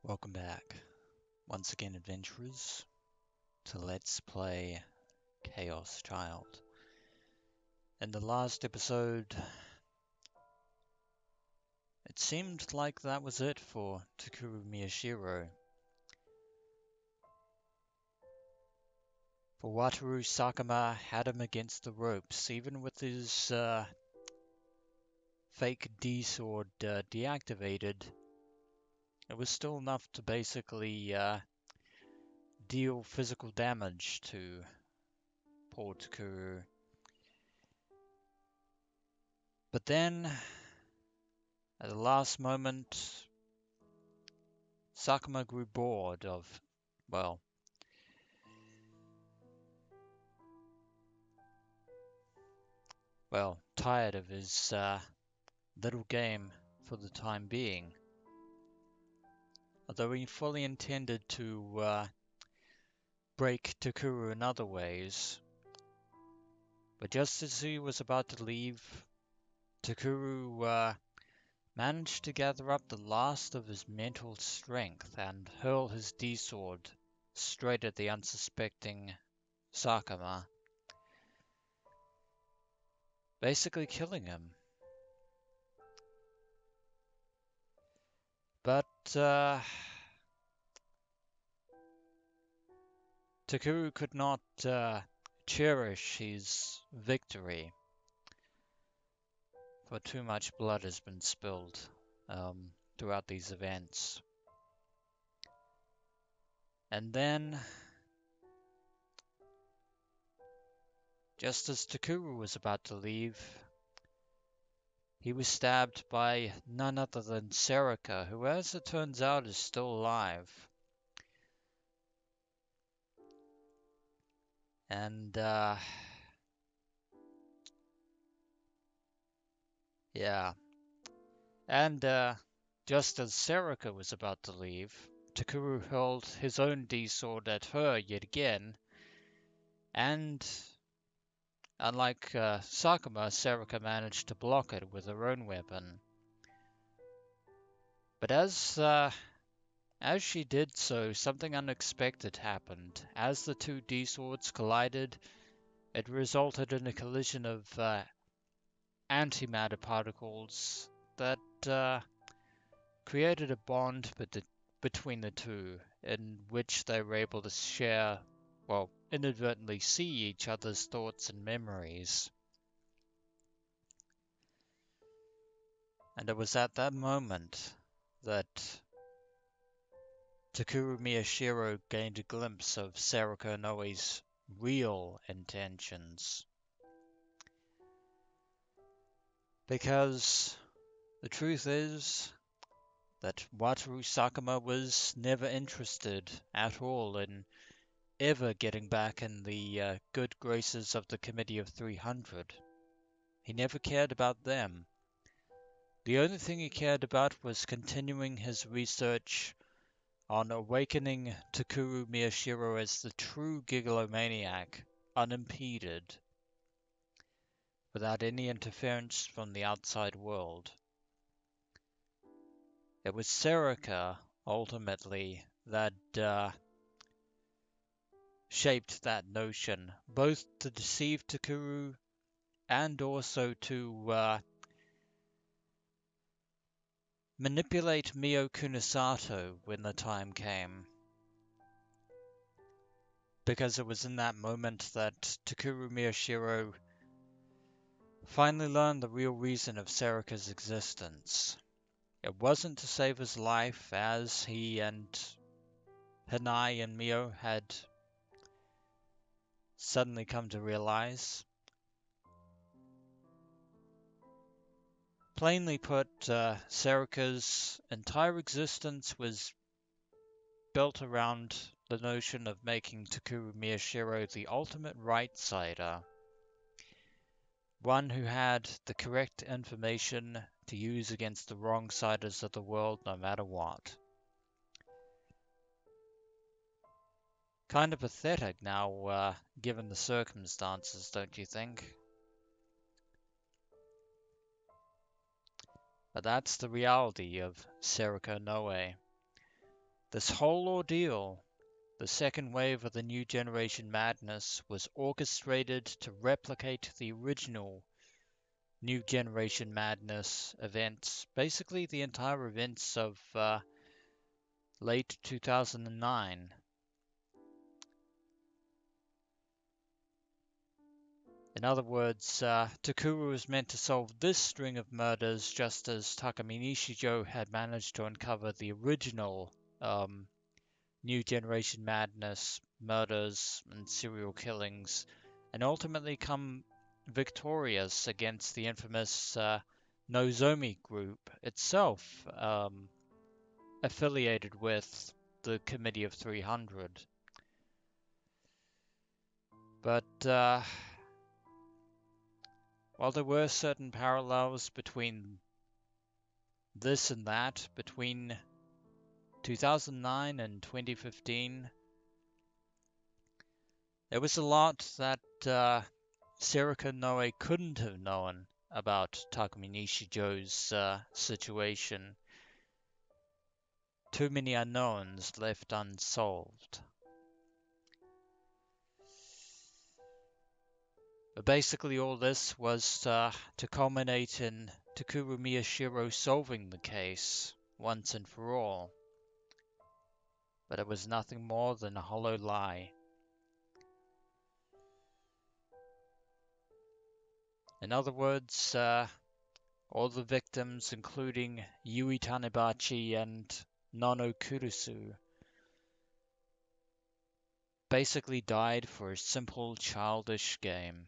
Welcome back, once again adventurers, to Let's Play ChäoS Child. In the last episode, it seemed like that was it for Takuru Miyashiro. For Wataru Sakama had him against the ropes, even with his fake D-sword deactivated. It was still enough to basically deal physical damage to poor Takuru. But then, at the last moment, Sakama grew bored of, tired of his little game for the time being. Although he fully intended to break Takuru in other ways. But just as he was about to leave, Takuru managed to gather up the last of his mental strength and hurl his D-sword straight at the unsuspecting Sakama, basically killing him. But Takuru could not cherish his victory, for too much blood has been spilled throughout these events. And then, just as Takuru was about to leave, he was stabbed by none other than Serika, who, as it turns out, is still alive. And, yeah. And, just as Serika was about to leave, Takuru hurled his own D-sword at her yet again, and unlike Sakama, Serika managed to block it with her own weapon. But as she did so, something unexpected happened. As the two D-swords collided, it resulted in a collision of antimatter particles that created a bond between the two, in which they were able to share, inadvertently see each other's thoughts and memories. And it was at that moment that Takuru Miyashiro gained a glimpse of Serika Inoe's real intentions. Because the truth is that Wataru Sakama was never interested at all in ever getting back in the good graces of the Committee of 300. He never cared about them. The only thing he cared about was continuing his research on awakening Takuru Miyashiro as the true Gigolomaniac, unimpeded, without any interference from the outside world. It was Serika, ultimately, that shaped that notion, both to deceive Takuru and also to manipulate Mio Kunosato when the time came. Because it was in that moment that Takuru Miyashiro finally learned the real reason of Serika's existence. It wasn't to save his life, as he and Hanai and Mio had suddenly come to realize. Plainly put, Serika's entire existence was built around the notion of making Takuru Miyashiro the ultimate right-sider. One who had the correct information to use against the wrong-siders of the world no matter what. Kind of pathetic now, given the circumstances, don't you think? But that's the reality of Serika Inoue. This whole ordeal, the second wave of the New Generation Madness, was orchestrated to replicate the original New Generation Madness events, basically the entire events of late 2009. In other words, Takuru was meant to solve this string of murders just as Takumi Nishijo had managed to uncover the original New Generation Madness murders and serial killings, and ultimately come victorious against the infamous Nozomi group itself, affiliated with the Committee of 300. But while there were certain parallels between this and that, between 2009 and 2015, there was a lot that Serika Noe couldn't have known about Takumi Nishijo's situation. Too many unknowns left unsolved. But basically all this was to culminate in Takuru Miyashiro solving the case once and for all. But it was nothing more than a hollow lie. In other words, all the victims, including Yui Tanebachi and Nono Kurusu, basically died for a simple childish game.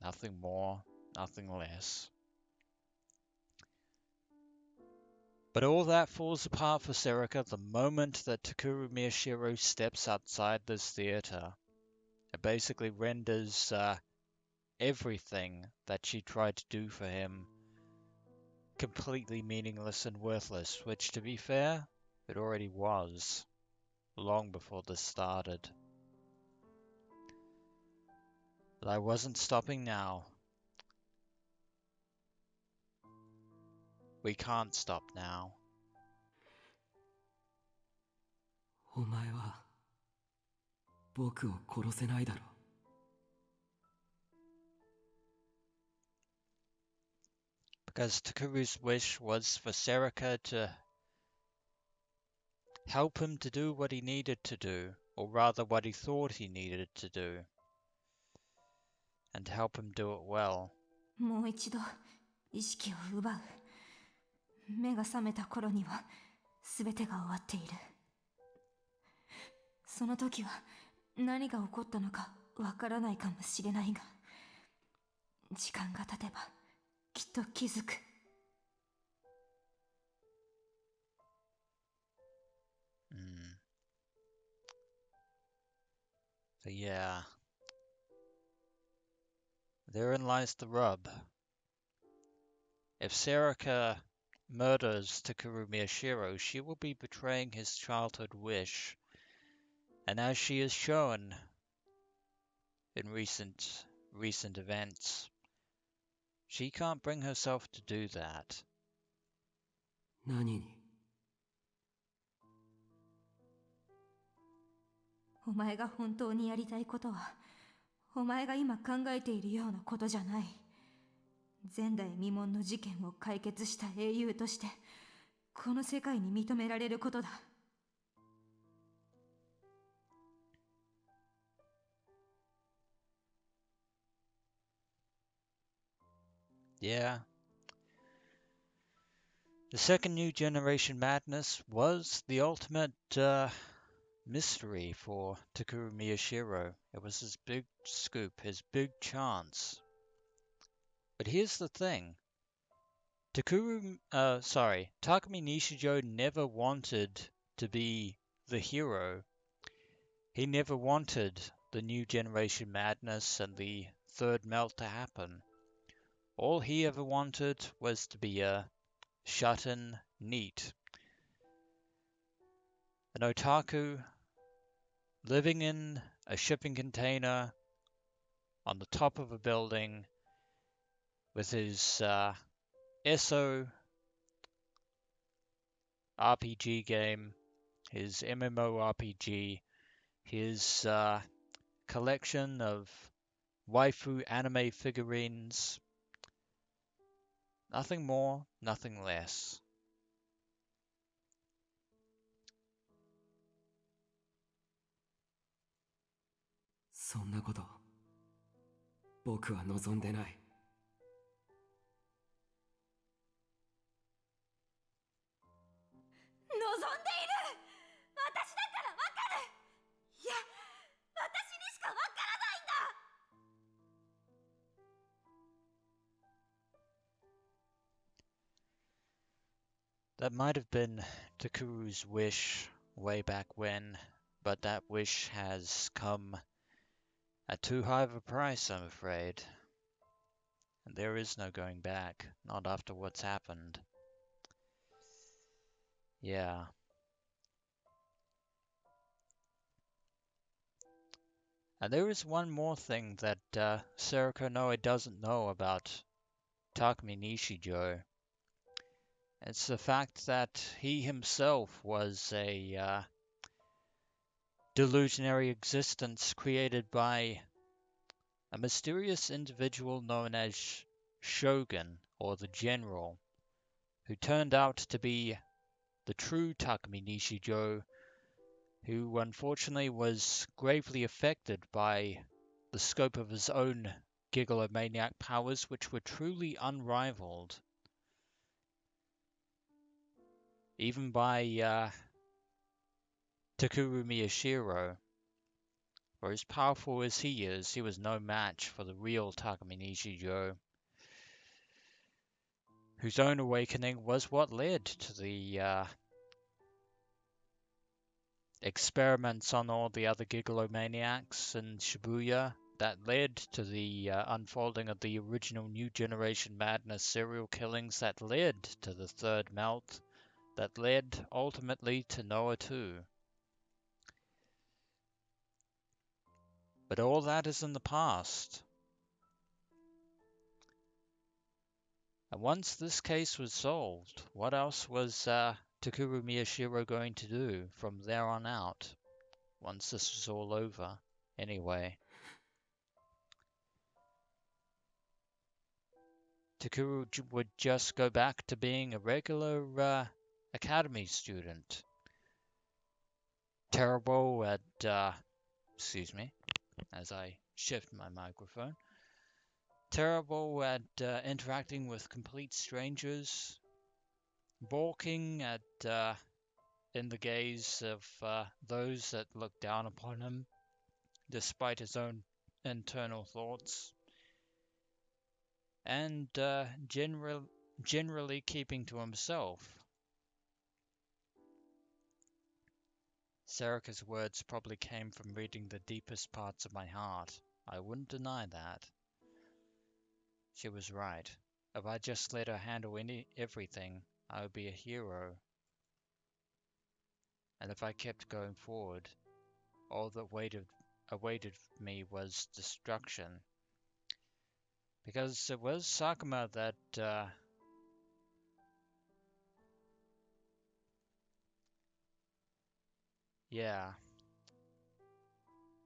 Nothing more, nothing less. But all that falls apart for Serika the moment that Takuru Miyashiro steps outside this theater. It basically renders everything that she tried to do for him completely meaningless and worthless, which, to be fair, it already was, long before this started. But I wasn't stopping now. We can't stop now. お前は僕を殺せないだろう。 Because Takuru's wish was for Serika to help him to do what he needed to do, or rather what he thought he needed to do, and to help him do it well. もう一度意識を奪う。目が覚めた頃には全てが終わっている。その時は何が起こったのかわからないかもしれないが、時間が経てばきっと気づく。So yeah, therein lies the rub. If Serika murders Takuru Miyashiro, she will be betraying his childhood wish, and as she has shown in recent events, she can't bring herself to do that. 何に？お前が本当にやりたいことは、お前が今考えているようなことじゃない。前代未聞の事件を解決した英雄として、この世界に認められることだ。Yeah. The second New Generation Madness was the ultimate mystery for Takuru Miyashiro. It was his big scoop, his big chance. But here's the thing. Takumi Nishijo never wanted to be the hero. He never wanted the New Generation Madness and the third melt to happen. All he ever wanted was to be a shut-in NEET. An otaku living in a shipping container on the top of a building with his SO RPG game his MMORPG, his collection of waifu anime figurines. Nothing more, nothing less. そんなこと僕は望んでない。望んでいる。私だからわかる。いや、私にしかわからないんだ。 That might have been Takuru's wish way back when, but that wish has come at too high of a price, I'm afraid. And there is no going back, not after what's happened. Yeah. And there is one more thing that Serika Noe doesn't know about Takumi Nishijo. It's the fact that he himself was a delusionary existence created by a mysterious individual known as Shogun, or the General, who turned out to be the true Takumi Nishijo, who unfortunately was gravely affected by the scope of his own gigalomaniac powers, which were truly unrivaled, even by Takuru Miyashiro. For as powerful as he is, he was no match for the real Takumi Nishijo, whose own awakening was what led to the experiments on all the other gigalomaniacs in Shibuya, that led to the unfolding of the original New Generation Madness serial killings, that led to the third melt, that led ultimately to Noah 2. But all that is in the past. And once this case was solved, what else was Takuru Miyashiro going to do from there on out? Once this was all over, anyway. Takuru would just go back to being a regular academy student. Terrible at, excuse me, as I shift my microphone. Terrible at interacting with complete strangers. Balking at, in the gaze of those that look down upon him, despite his own internal thoughts. And generally keeping to himself. Serika's words probably came from reading the deepest parts of my heart. I wouldn't deny that. She was right. If I just let her handle everything, I would be a hero. And if I kept going forward, all that awaited me was destruction. Because it was Sakuma that yeah.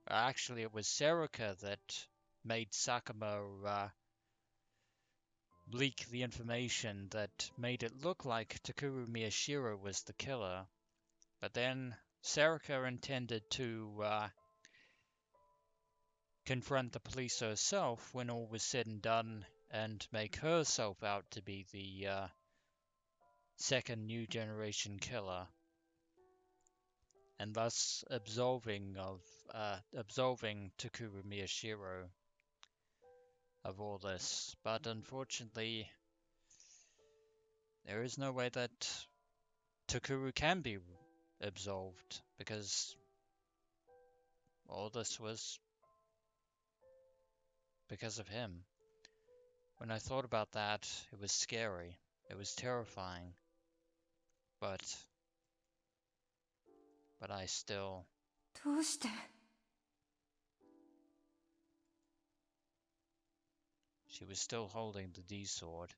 Actually, it was Serika that made Sakuma leak the information that made it look like Takuru Miyashiro was the killer. But then Serika intended to confront the police herself when all was said and done and make herself out to be the second New Generation killer. And thus absolving Takuru Miyashiro of all this. But unfortunately, there is no way that Takuru can be absolved, because all this was because of him. When I thought about that, it was scary. It was terrifying. But I still... どうして She was still holding the D-sword.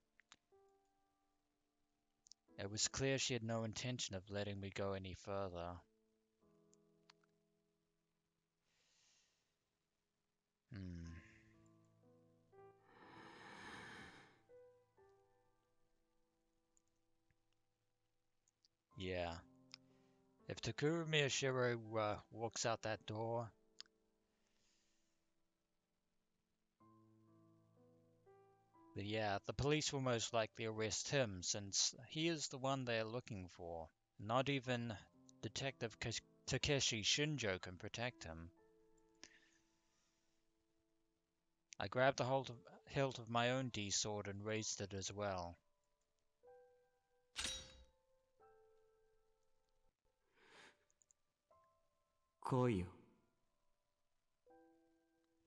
It was clear she had no intention of letting me go any further. Hmm. Yeah. If Takuru Miyashiro walks out that door, yeah, the police will most likely arrest him since he is the one they are looking for. Not even Detective Takeshi Shinjo can protect him. I grabbed the hilt of my own D-sword and raised it as well.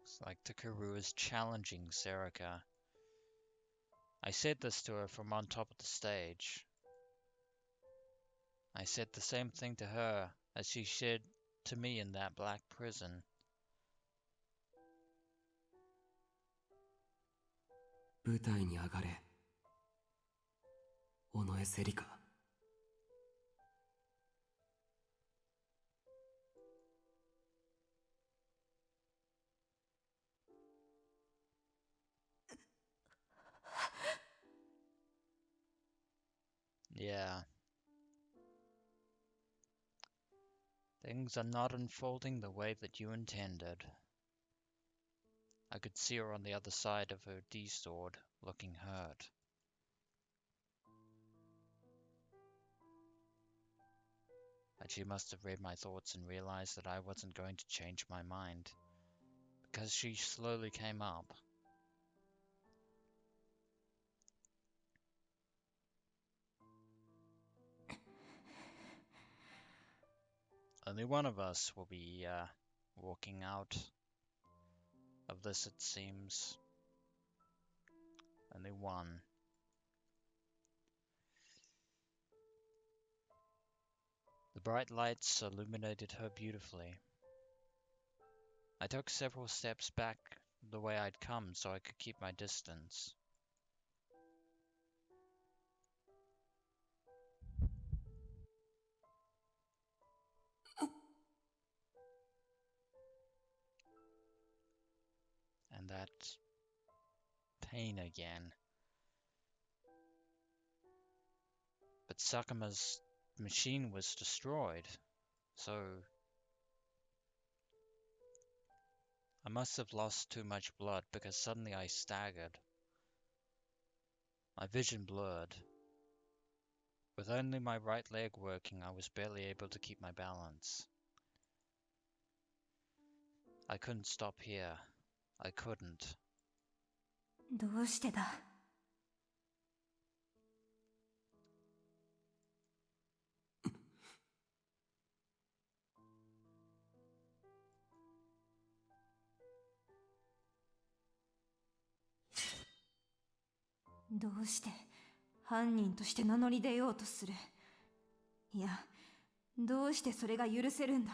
It's like Takuru is challenging Serika. I said this to her from on top of the stage. I said the same thing to her as she said to me in that black prison. 舞台に上がれ尾上セリカ Yeah. Things are not unfolding the way that you intended. I could see her on the other side of her D-sword, looking hurt. But she must have read my thoughts and realized that I wasn't going to change my mind, because she slowly came up. Only one of us will be walking out of this, it seems. Only one. The bright lights illuminated her beautifully. I took several steps back the way I'd come so I could keep my distance. And that pain again. But Sakuma's machine was destroyed, so I must have lost too much blood because suddenly I staggered. My vision blurred. With only my right leg working, I was barely able to keep my balance. I couldn't stop here. I couldn't. どうしてだ。どうして犯人として名乗り出ようとする。いや、どうしてそれが許せるんだ。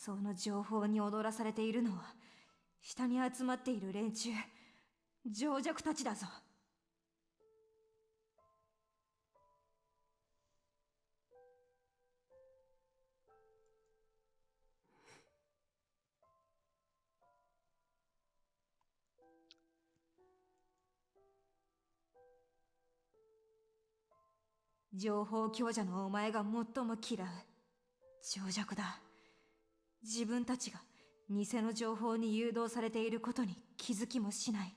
その情報に踊らされているのは下に集まっている連中、情弱たちだぞ。情報強者のお前が最も嫌う。情弱だ。自分たちが偽の情報に誘導されていることに気づきもしない。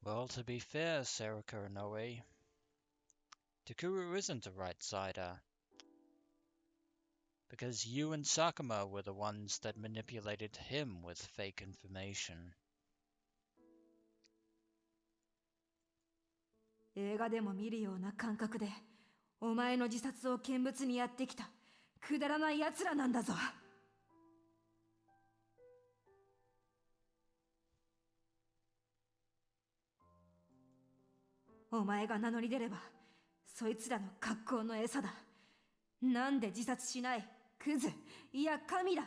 Well, to be fair, Serika Inoue, Takuru isn't a right-sider. Because you and Sakuma were the ones that manipulated him with fake information. 映画でも見るような感覚でお前の自殺を見物にやってきたくだらない奴らなんだぞ。お前が名乗り出ればそいつらの格好の餌だ。なんで自殺しない。クズ、いや神だ。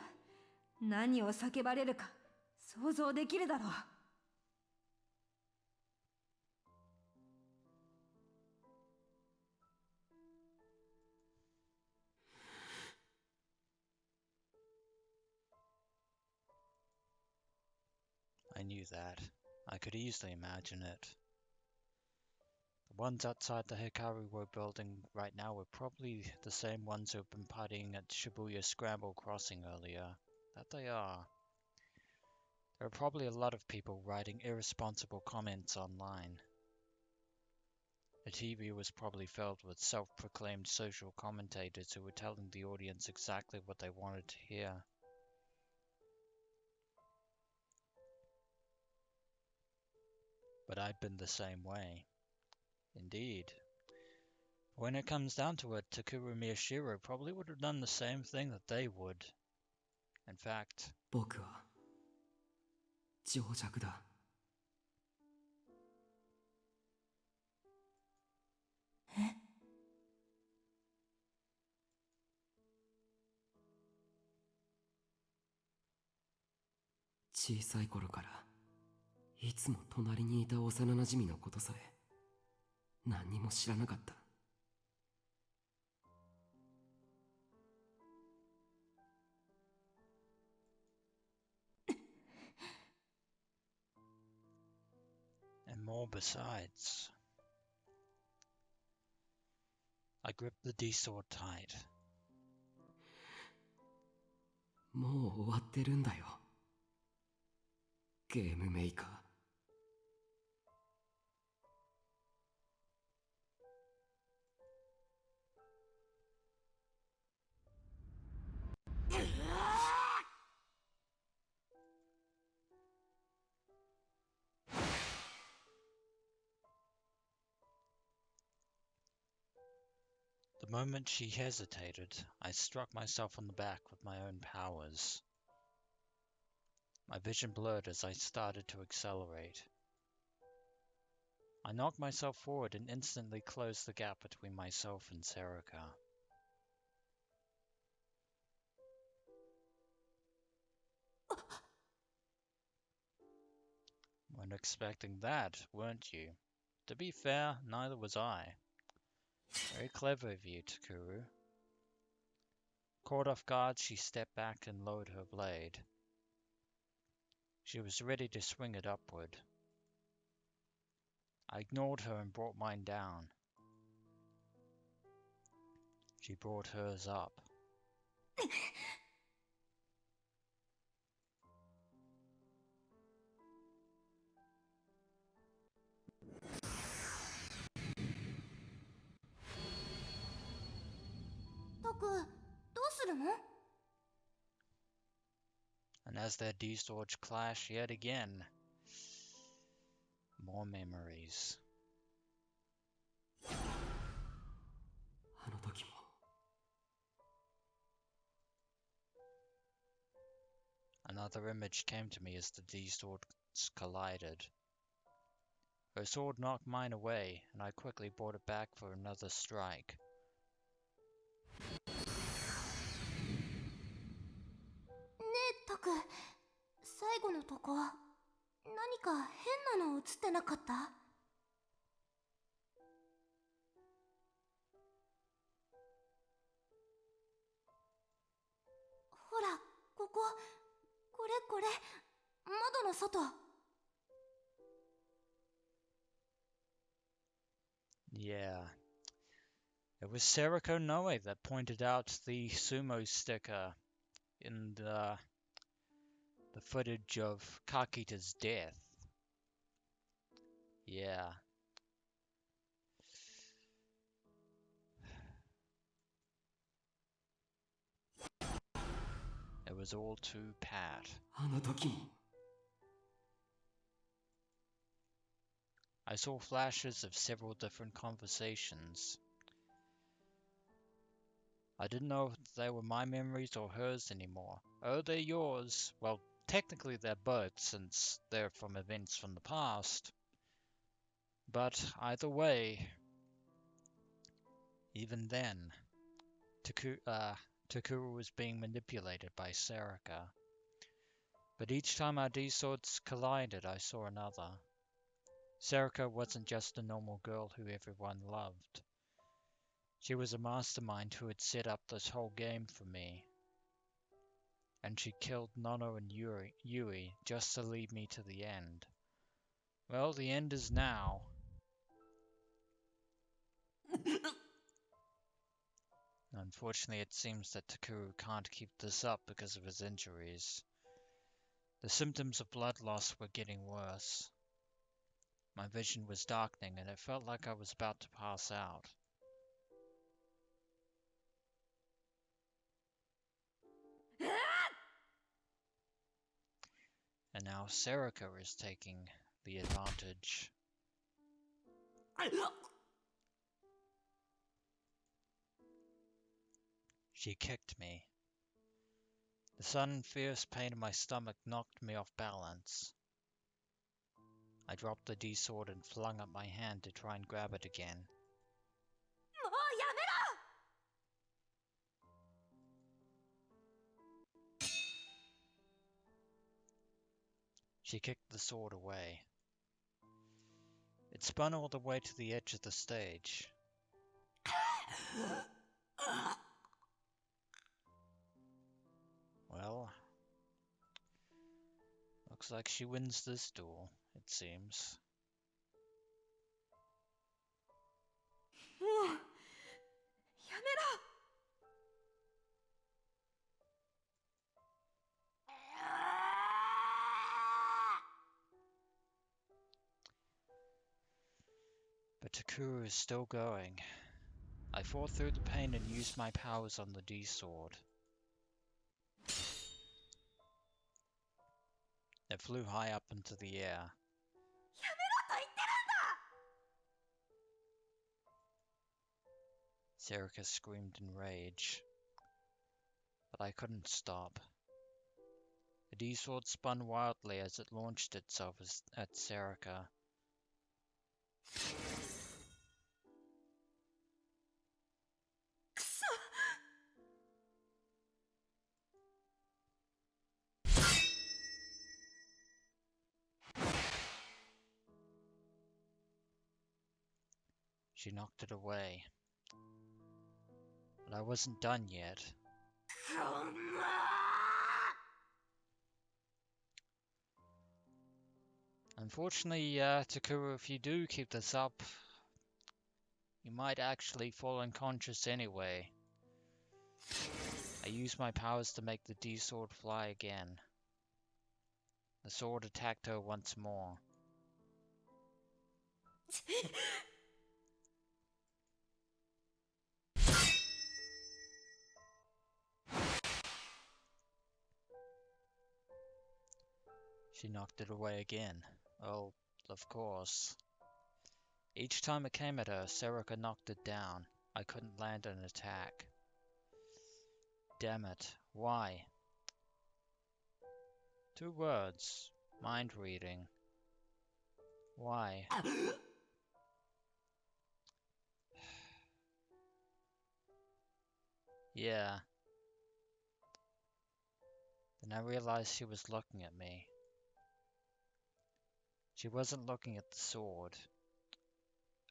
何を叫ばれるか想像できるだろう。I knew that. I could easily imagine it. The ones outside the Hikariwo building right now were probably the same ones who have been partying at Shibuya Scramble Crossing earlier. That they are. There are probably a lot of people writing irresponsible comments online. The TV was probably filled with self-proclaimed social commentators who were telling the audience exactly what they wanted to hear. But I've been the same way. Indeed. When it comes down to it, Takuru Miyashiro probably would have done the same thing that they would. In fact, 僕は情弱だ。小さい頃からいつも隣にいた幼なじみのことさえ何にも知らなかった。and more besides. I gripped the D-sword tight. もう終わってるんだよ。ゲームメーカー。The moment she hesitated, I struck myself on the back with my own powers. My vision blurred as I started to accelerate. I knocked myself forward and instantly closed the gap between myself and Serika. Weren't expecting that, weren't you? To be fair, neither was I. Very clever of you, Takuru. Caught off guard, she stepped back and lowered her blade. She was ready to swing it upward. I ignored her and brought mine down. She brought hers up. And as their D-swords clash yet again, more memories. あの時も Another image came to me as the D-swords collided. Her sword knocked mine away, and I quickly brought it back for another strike. タク、最後のとこ何か変なの映ってなかった？ほら、これ、窓の外。Yeah. It was Serika Noe that pointed out the sumo sticker in the footage of Kakita's death. Yeah. It was all too pat. あの時も I saw flashes of several different conversations. I didn't know if they were my memories or hers anymore. Oh, they're yours. Well, technically they're both, since they're from events from the past. But either way, even then, Takuru was being manipulated by Serika. But each time our D-swords collided, I saw another. Serika wasn't just a normal girl who everyone loved. She was a mastermind who had set up this whole game for me. And she killed Nono and Yui just to lead me to the end. Well, the end is now. Unfortunately, it seems that Takuru can't keep this up because of his injuries. The symptoms of blood loss were getting worse. My vision was darkening and it felt like I was about to pass out. And now Serika is taking the advantage. She kicked me. The sudden fierce pain in my stomach knocked me off balance. I dropped the D-sword and flung up my hand to try and grab it again. もうやめろ! She kicked the sword away. It spun all the way to the edge of the stage. Well, looks like she wins this duel, it seems. もうやめろ! But Takuru is still going. I fought through the pain and used my powers on the D-sword. It flew high up into the air. やめろと言ってるんだ! Serika screamed in rage. But I couldn't stop. The D-sword spun wildly as it launched itself at Serika. She knocked it away. But I wasn't done yet. Unfortunately, Takuru, if you do keep this up, you might actually fall unconscious anyway. I used my powers to make the D-sword fly again. The sword attacked her once more. She knocked it away again. Oh, of course. Each time it came at her, Serika knocked it down. I couldn't land an attack. Damn it, why? 2 words. Mind reading. Why? Yeah. Then I realized she was looking at me. She wasn't looking at the sword.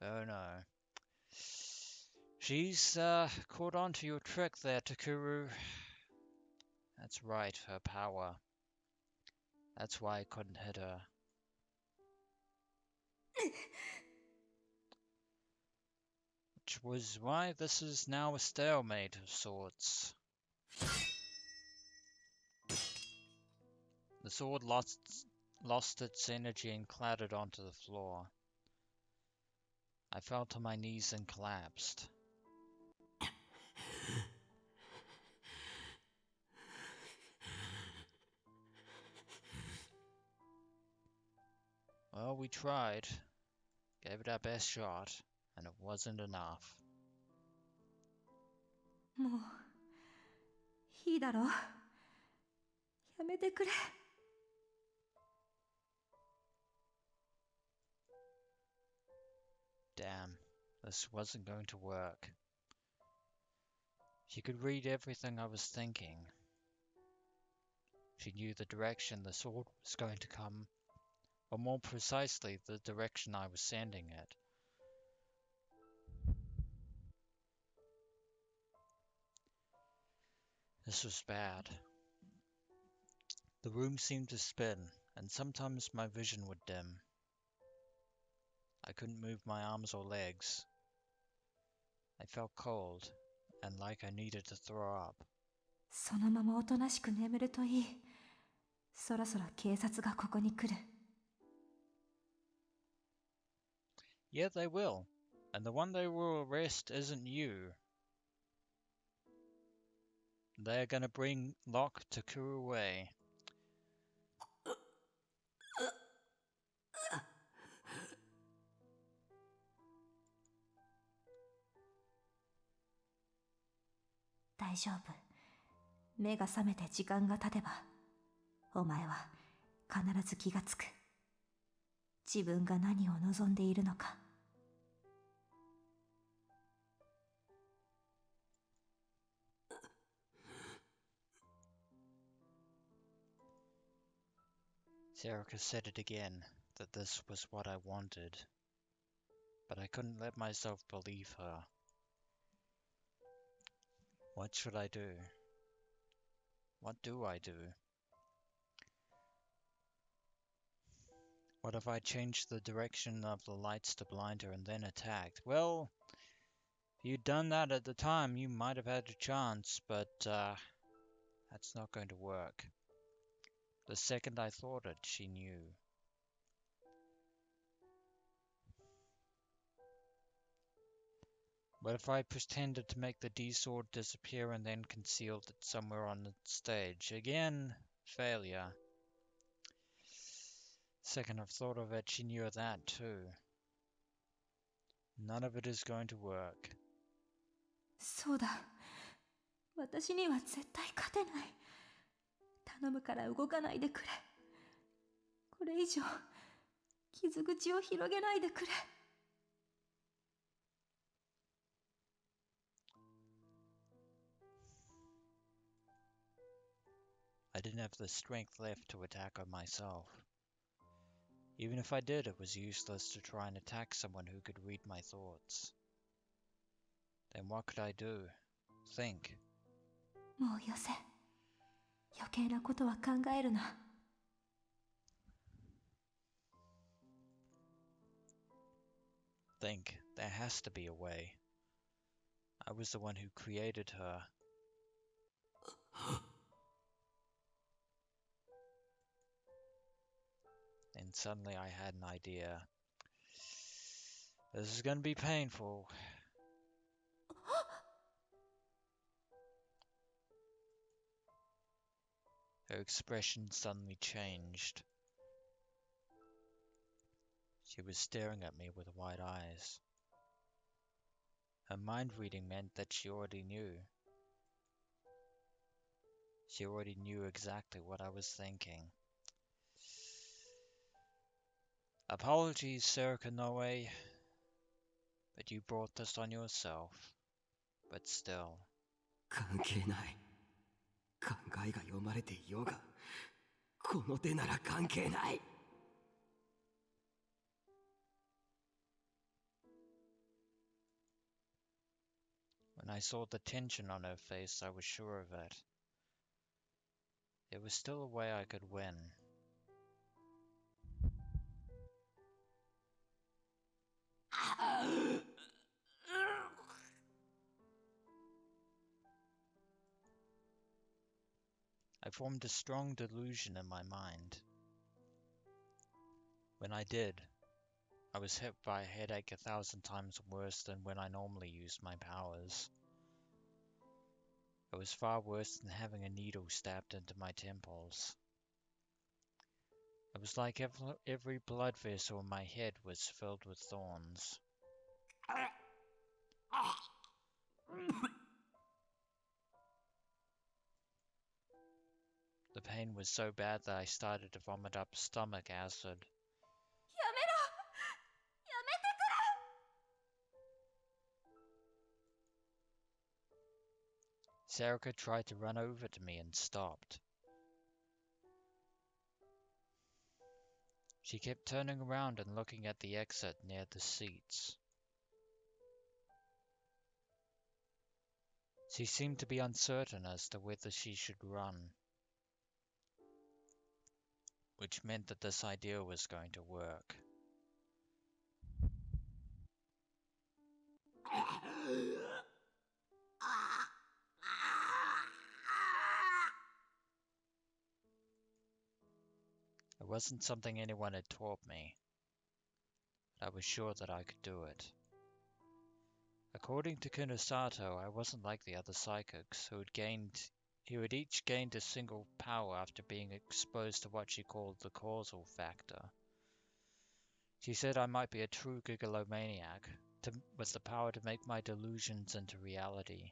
Oh no. She's caught on to your trick there, Takuru. That's right, her power. That's why I couldn't hit her. Which was why this is now a stalemate of sorts. The sword lost its energy and clattered onto the floor. I fell to my knees and collapsed. Well, we tried. Gave it our best shot, and it wasn't enough. もういいだろ? やめてくれ. Damn, this wasn't going to work. She could read everything I was thinking. She knew the direction the sword was going to come, or more precisely, the direction I was sending it. This was bad. The room seemed to spin, and sometimes my vision would dim. I couldn't move my arms or legs. I felt cold, and like I needed to throw up. そのままおとなしく眠るといい。そろそろ警察がここに来る。Yeah, they will. And the one they will arrest isn't you. They're gonna lock Takuru away.「大丈夫。目が覚めて時間が経てば、お前は必ず気がつく。自分が何を望んでいるのか。」Serika said it again, that this was what I wanted. But I couldn't let myself believe her. What should I do? What do I do? What if I changed the direction of the lights to blind her and then attacked? Well, if you'd done that at the time, you might have had a chance, but that's not going to work. The second I thought it, she knew. What if I pretended to make the D-sword disappear and then concealed it somewhere on the stage? Again, failure. Second I've thought of it, she knew that too. None of it is going to work. そうだ。私には絶対勝てない。頼むから動かないでくれ。これ以上傷口を広げないでくれ。I didn't have the strength left to attack her myself. Even if I did, it was useless to try and attack someone who could read my thoughts. Then what could I do? Think. もうよせ。余計なことは考えるな。Think. There has to be a way. I was the one who created her. And suddenly I had an idea. This is going to be painful. Her expression suddenly changed. She was staring at me with wide eyes. Her mind reading meant that she already knew. She already knew exactly what I was thinking. Apologies, Serika Noe, but you brought this on yourself. But still. 関係ない。考えが読まれていようが、この手なら関係ない。When I saw the tension on her face, I was sure of it. There was still a way I could win. I formed a strong delusion in my mind. When I did, I was hit by a headache 1,000 times worse than when I normally use my powers. It was far worse than having a needle stabbed into my temples. It was like every blood vessel in my head was filled with thorns. The pain was so bad that I started to vomit up stomach acid. やめろ。やめてくれ。Serika tried to run over to me and stopped. She kept turning around and looking at the exit near the seats. She seemed to be uncertain as to whether she should run, which meant that this idea was going to work. It wasn't something anyone had taught me, but I was sure that I could do it. According to Kunosato, I wasn't like the other psychics who had each gained a single power after being exposed to what she called the causal factor. She said I might be a true gigalomaniac, with the power to make my delusions into reality.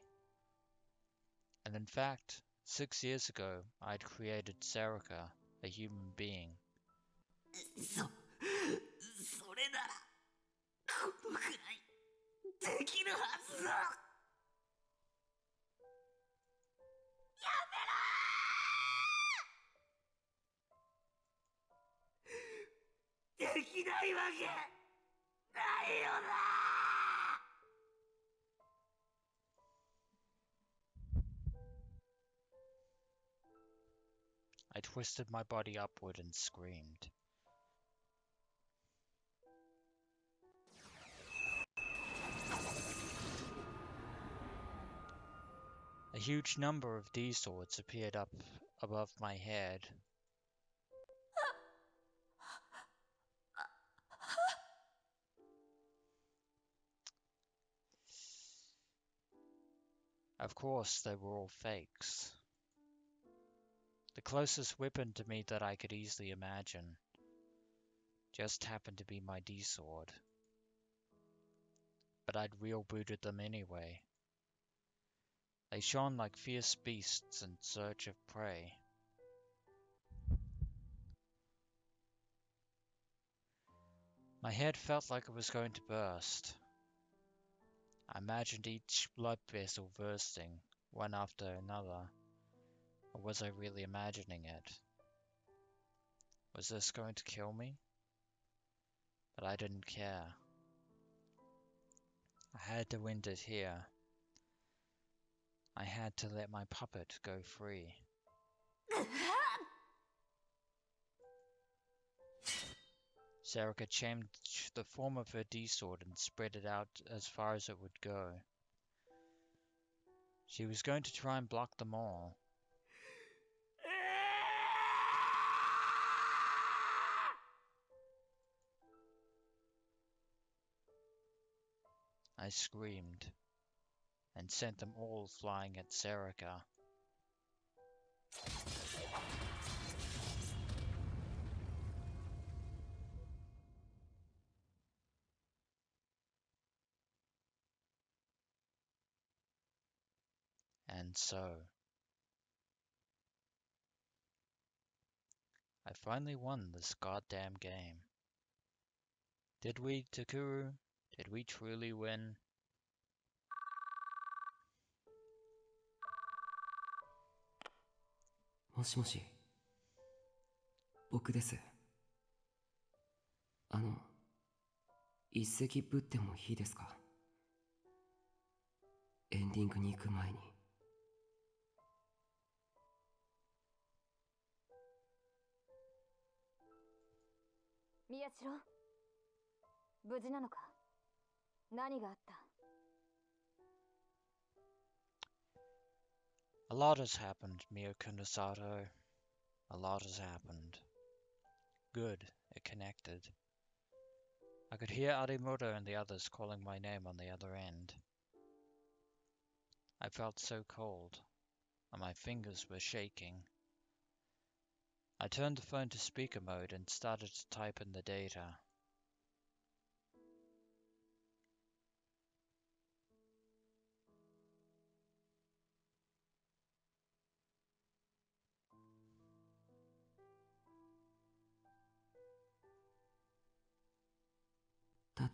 And in fact, 6 years ago, I'd created Serika, a human being. それならこのくらいできるはずだ。やめろー。できないわけないよな。I twisted my body upward and screamed. A huge number of D-swords appeared up above my head. Of course, they were all fakes. The closest weapon to me that I could easily imagine just happened to be my D-sword. But I'd real booted them anyway. They shone like fierce beasts in search of prey. My head felt like it was going to burst. I imagined each blood vessel bursting, one after another. Or was I really imagining it? Was this going to kill me? But I didn't care. I had to end it here. I had to let my puppet go free. Serika changed the form of her D-sword and spread it out as far as it would go. She was going to try and block them all. I screamed and sent them all flying at Serika. And so, I finally won this goddamn game. Did we, Takuru? Did we truly win? もしもし、僕です。一席ぶってもいいですか？エンディングに行く前に。宮代、無事なのか？何があった？ A lot has happened, Mio Kunosato. A lot has happened. Good, it connected. I could hear Arimoto and the others calling my name on the other end. I felt so cold, and my fingers were shaking. I turned the phone to speaker mode and started to type in the data. "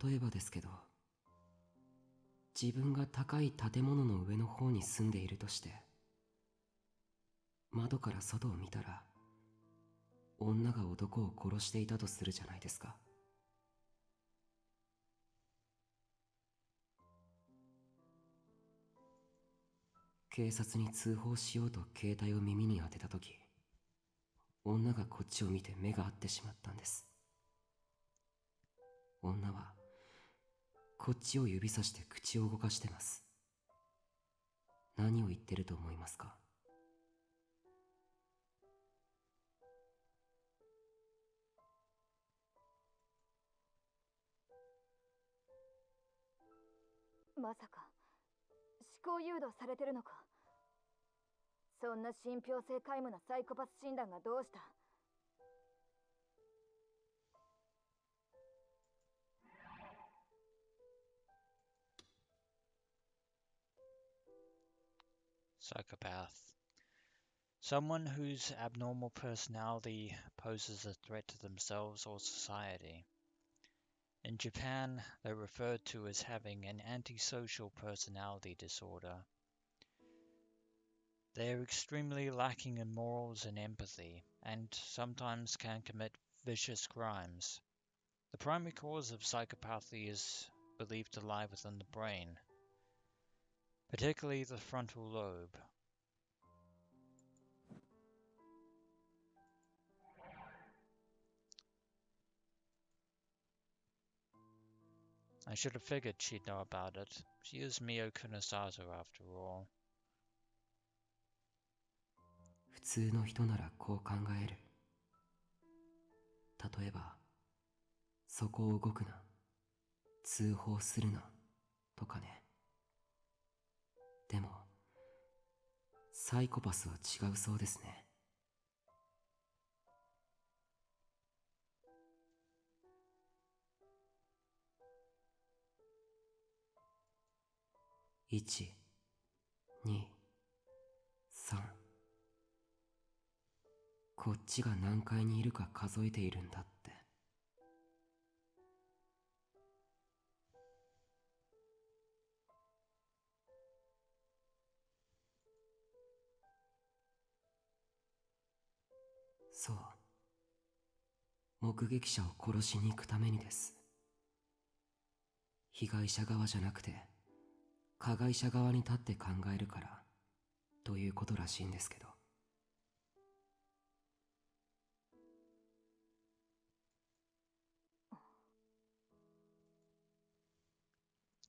例えばですけど、自分が高い建物の上の方に住んでいるとして、窓から外を見たら女が男を殺していたとするじゃないですか。警察に通報しようと携帯を耳に当てたとき、女がこっちを見て目が合ってしまったんです。女はこっちを指さして口を動かしてます。何を言ってると思いますか？まさか思考誘導されてるのか。そんな信憑性皆無なサイコパス診断がどうした。Psychopath. Someone whose abnormal personality poses a threat to themselves or society. In Japan, they're referred to as having an antisocial personality disorder. They are extremely lacking in morals and empathy, and sometimes can commit vicious crimes. The primary cause of psychopathy is believed to lie within the brain, particularly the frontal lobe. I should have figured she'd know about it. She is Mio Kunosato after all. 普通の人ならこう考える。例えば、そこを動くな、通報するな、とかね。でも、サイコパスは違うそうですね。1、2、3。こっちが何階にいるか数えているんだって。そう。目撃者を殺しに行くためにです。被害者側じゃなくて、加害者側に立って考えるから、ということらしいんですけど。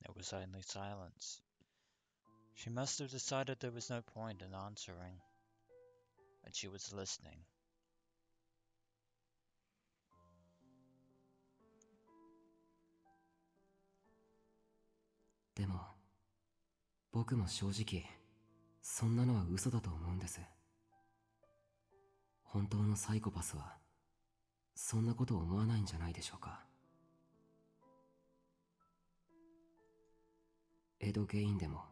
There was only silence. She must have decided there was no point in answering, and she was listening. でも、僕も正直、そんなのは嘘だと思うんです。本当のサイコパスは、そんなこと思わないんじゃないでしょうか。エド・ゲインでも、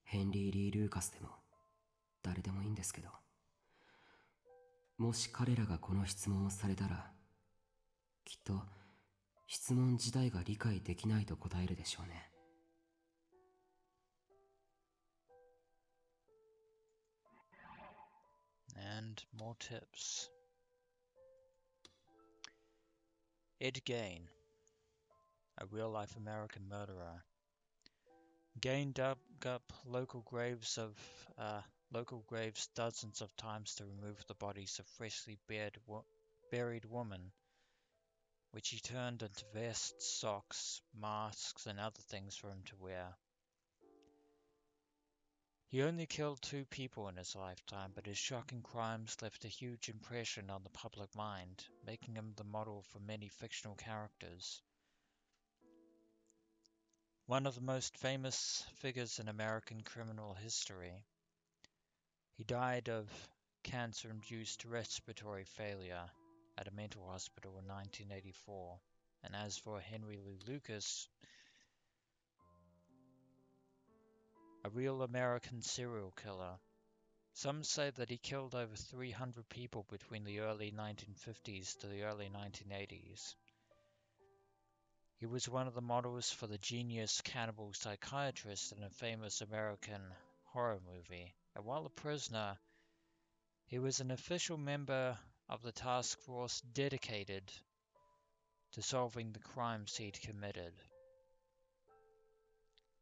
ヘンリー・リー・ルーカスでも、誰でもいいんですけど、もし彼らがこの質問をされたら、きっと、質問自体が理解できないと答えるでしょうね。And more tips. Ed Gain, a real-life American murderer. Gain dug up local graves dozens of times to remove the bodies of freshly buried women, which he turned into vests, socks, masks, and other things for him to wear. He only killed 2 people in his lifetime, but his shocking crimes left a huge impression on the public mind, making him the model for many fictional characters. One of the most famous figures in American criminal history. He died of cancer-induced respiratory failure at a mental hospital in 1984. And as for Henry Lee Lucas, a real American serial killer. Some say that he killed over 300 people between the early 1950s to the early 1980s. He was one of the models for the genius cannibal psychiatrist in a famous American horror movie. And while a prisoner, He was an official member of the task force dedicated to solving the crimes he'd committed.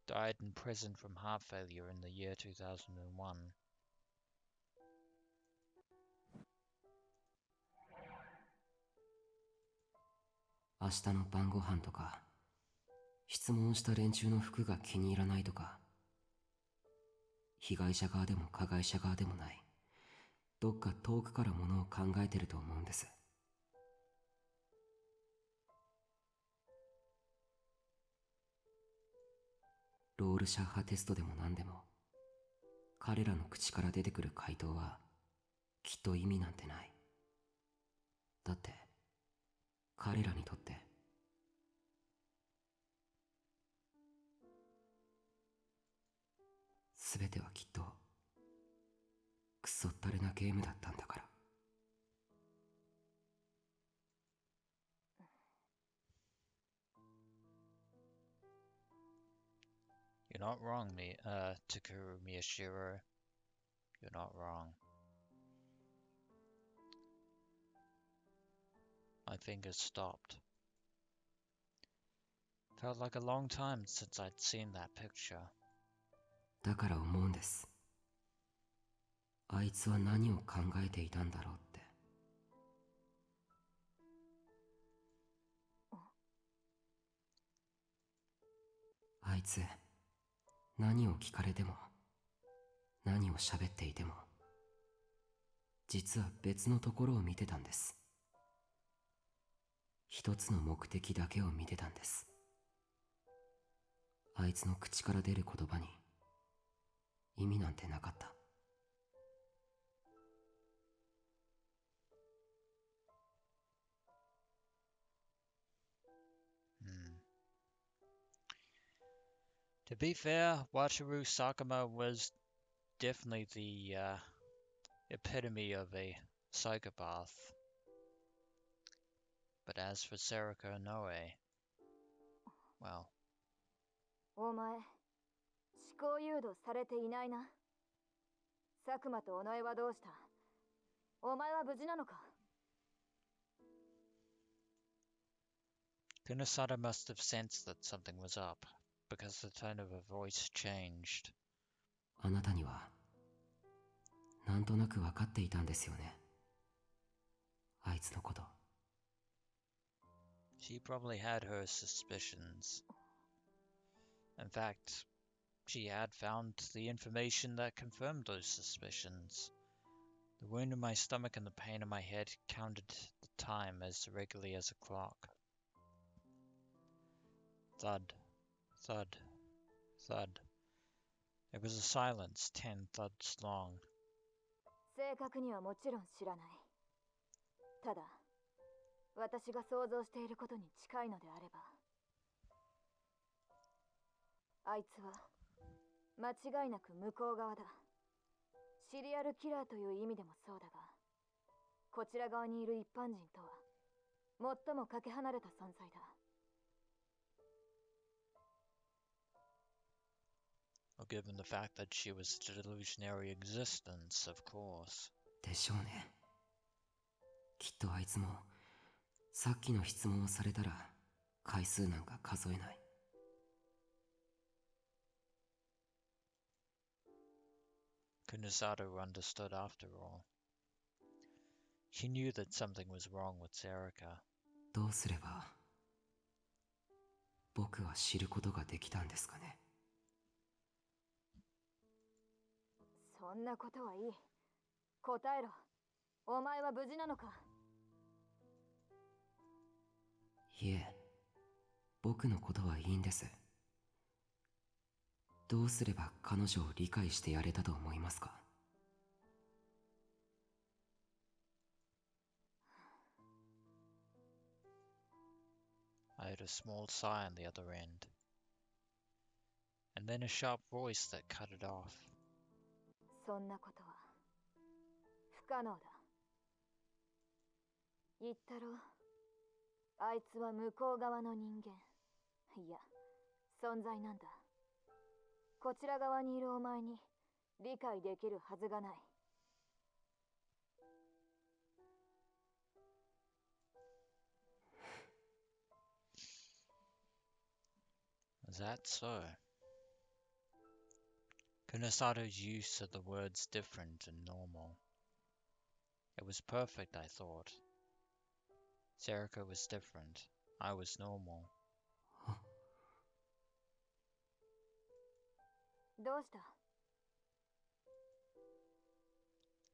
Died in prison from heart failure in the year 2001. 明日の晩ご飯とか、質問した連中の服が気に入らないとか、被害者側でも加害者側でもない、どっか遠くからものを考えてると思うんです。ロールシャッハテストでも何でも、彼らの口から出てくる回答はきっと意味なんてない。だって彼らにとって全てはきっとクソったれなゲームだったんだから。You're not wrong, Takuru Miyashiro. You're not wrong. My fingers stopped. Felt like a long time since I'd seen that picture. だから思うんです。あいつは何を考えていたんだろうって。あいつ何を聞かれても何を喋っていても実は別のところを見てたんです。一つの目的だけを見てたんです。あいつの口から出る言葉に意味なんてなかった。To be fair, Wataru Sakuma was definitely the epitome of a psychopath. But as for Serika Noe, well. お前、思考誘導されていないな。佐久間と尾上はどうした？お前は無事なのか？ Kunisada must have sensed that something was up, because the tone of her voice changed. あなたにはなんとなく分かっていたんですよね。あいつのこと。She probably had her suspicions. In fact, she had found the information that confirmed those suspicions. The wound in my stomach and the pain in my head counted the time as regularly as a clock. Thud, thud, thud. It was a silence 10 thuds long. 正確にはもちろん知らない。ただ、私が想像していることに近いのであれば、あいつは間違いなく向こう側だ。シリアルキラーという意味でもそうだが、こちら側にいる一般人とは最もかけ離れた存在だ。Well, given the fact that she was a delusionary existence, of course. でしょうね。きっとあいつもさっきの質問をされたら回数なんか数えない。Kunisada understood after all. She knew that something was wrong with Serika. どうすれば僕は知ることができたんですかね。そんなことはいい。答えろ。お前は無事なのか？いえ、僕のことはいいんです。どうすれば彼女を理解してやれたと思いますか？ I heard a small sigh on the other end, and then a sharp voice that cut it off. そんなことは不可能だ。言ったろ。あいつは向こう側の人間。いや、存在なんだ。こちら側にいるお前に理解できるはずがない。Is that so? Kunisato's use of the word's different and normal. It was perfect, I thought. Serika was different. I was normal. どうした？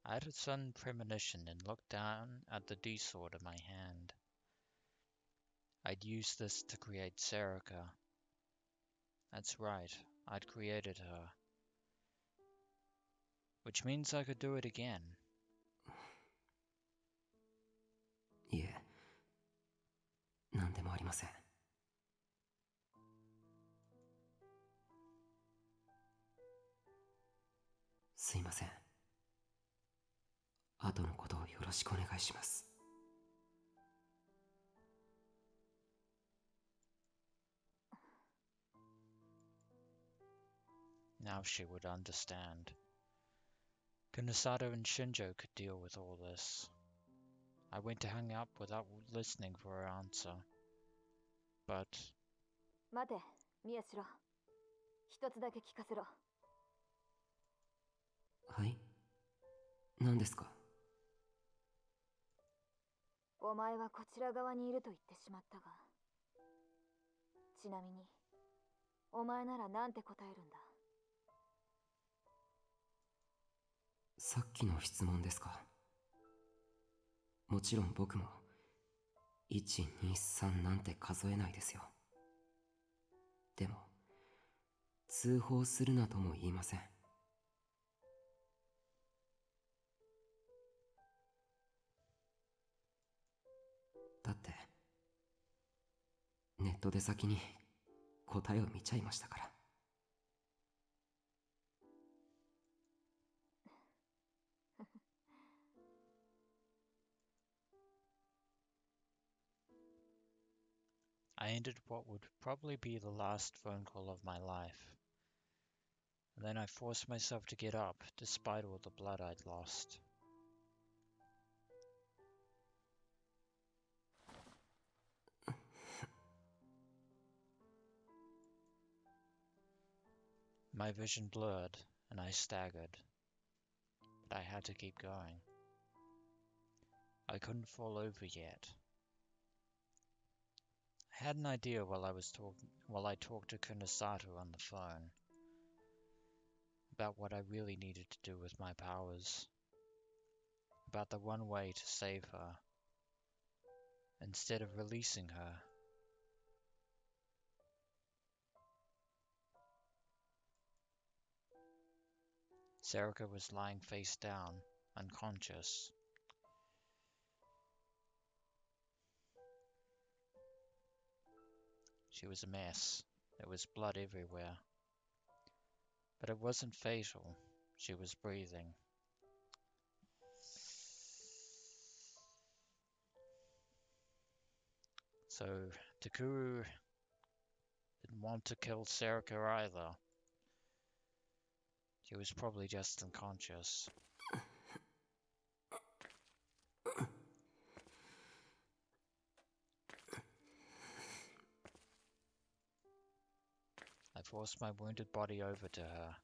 I had a sudden premonition and looked down at the D-sword in my hand. I'd used this to create Serika. That's right, I'd created her. Which means I could do it again. いえ、何でもありません。すいません。後のことをよろしくお願いします。Now she would understand. Kunisato and Shinjo could deal with all this. I went to hang up without listening for her answer. But... 待て、宮代。一つだけ聞かせろ。はい？何ですか？お前はこちら側にいると言ってしまったが。ちなみに、お前ならなんて答えるんだ？さっきの質問ですか？もちろん僕も1、2、3なんて数えないですよ。でも通報するなとも言いません。だってネットで先に答えを見ちゃいましたから。I ended what would probably be the last phone call of my life. And then I forced myself to get up, despite all the blood I'd lost. My vision blurred, and I staggered. But I had to keep going. I couldn't fall over yet. I had an idea while I talked to Kunisatu on the phone about what I really needed to do with my powers, about the one way to save her, instead of releasing her. Serika was lying face down, unconscious. She was a mess. There was blood everywhere. But it wasn't fatal. She was breathing. So Takuru didn't want to kill Serika either. She was probably just unconscious. I forced my wounded body over to her.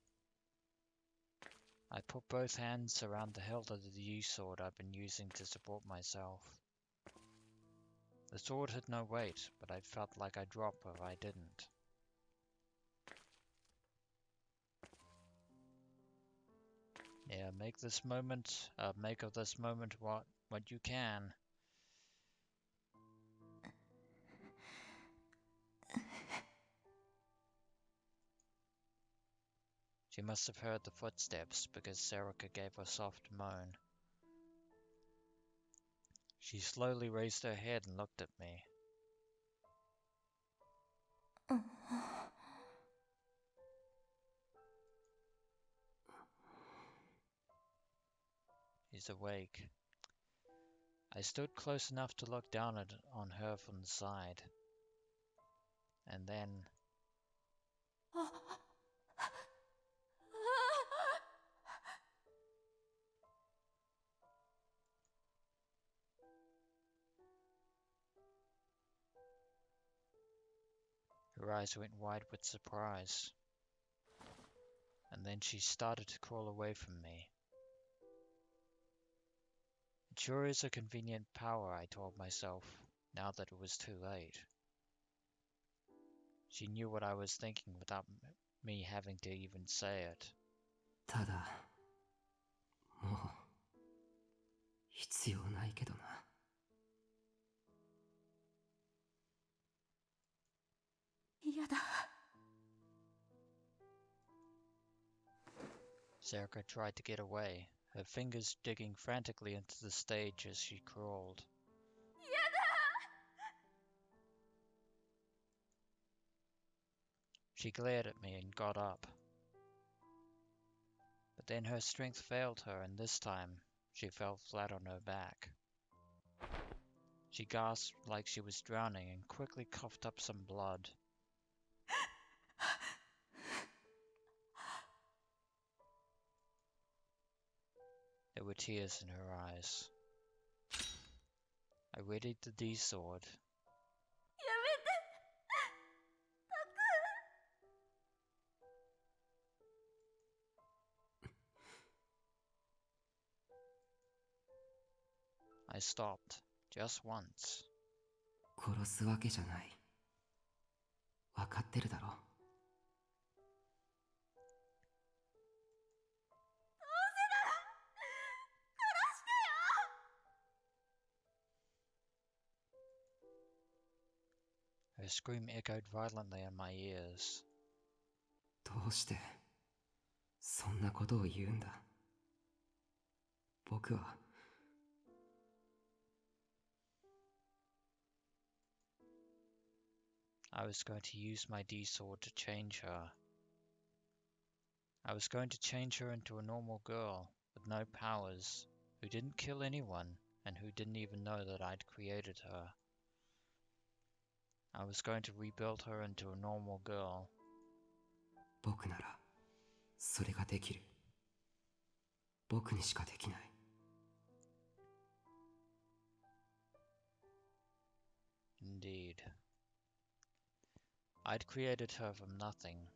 I put both hands around the hilt of the U-sword I'd been using to support myself. The sword had no weight, but I felt like I'd drop if I didn't. Yeah, make of this moment what you can. She must have heard the footsteps because Serika gave a soft moan. She slowly raised her head and looked at me. She's awake. I stood close enough to look down on her from the side. And then... Her eyes went wide with surprise, and then she started to crawl away from me. It sure is a convenient power, I told myself, now that it was too late. She knew what I was thinking without me having to even say it. ただ、もう必要ないけどな。嫌だ。Serika tried to get away, her fingers digging frantically into the stage as she crawled. She glared at me and got up. But then her strength failed her, and this time she fell flat on her back. She gasped like she was drowning and quickly coughed up some blood. There were tears in her eyes. I readied the D-sword. やめて。I stopped, just once. 殺すわけじゃない。わかってるだろ。Her scream echoed violently in my ears. どうしてそんなことを言うんだ。僕は。I was going to use my D-sword to change her. I was going to change her into a normal girl with no powers, who didn't kill anyone and who didn't even know that I'd created her. I was going to rebuild her into a normal girl. 僕ならそれができる。僕にしかできない。Indeed. I'd created her from nothing.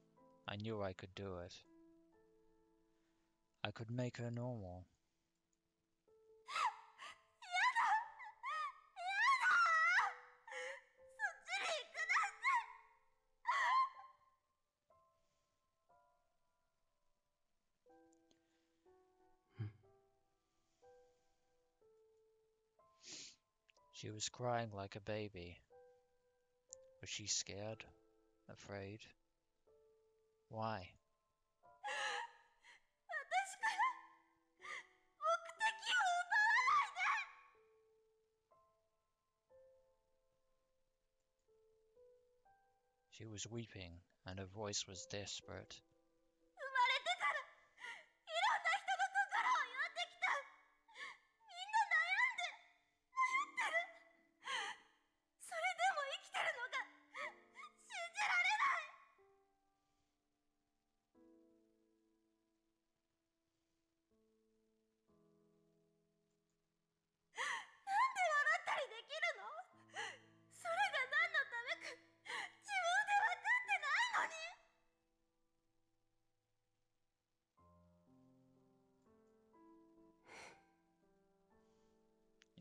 I knew I could do it. I could make her normal. She was crying like a baby. Was she scared? Afraid? Why? 私から目的を奪わないで。 She was weeping, and her voice was desperate. 生まれてからいろんな人の心を読んできた。みんな悩んで迷ってる。それでも生きてるのが信じられない。 なんで笑ったりできるの？それが何のためか自分で分かってないのに。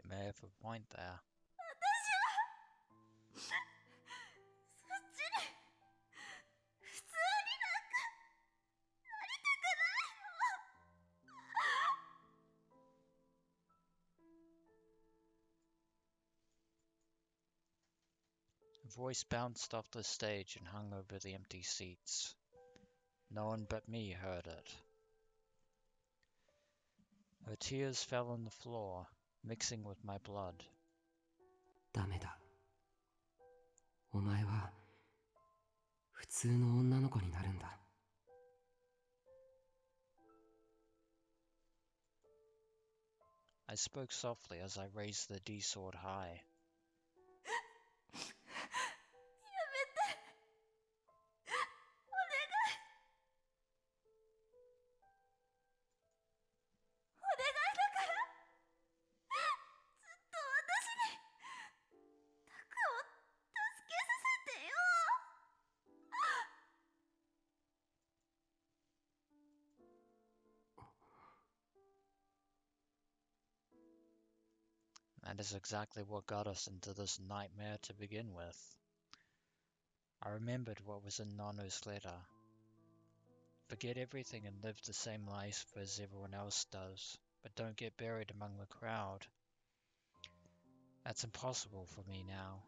You may have a point there. 私はそっちに普通になんかなりたくないの。 Her voice bounced off the stage and hung over the empty seats. No one but me heard it. Her tears fell on the floor, mixing with my blood. ダメだ。お前は普通の女の子になるんだ。I spoke softly as I raised the D-sword high. やめて。お願い。お願いだから。ずっと私にタクを助けさせてよ。That is exactly what got us into this nightmare to begin with. I remembered what was in Nano's letter. Forget everything and live the same life as everyone else does, but don't get buried among the crowd. That's impossible for me now,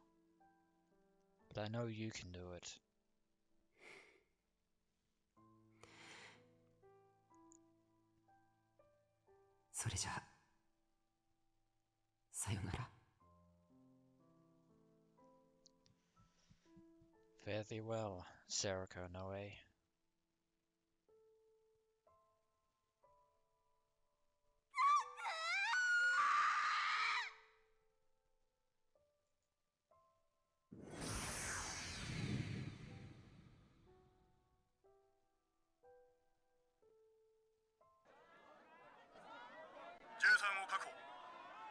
but I know you can do it. それじゃあさよなら。 Fare thee well, Serika Noe. 13を確保。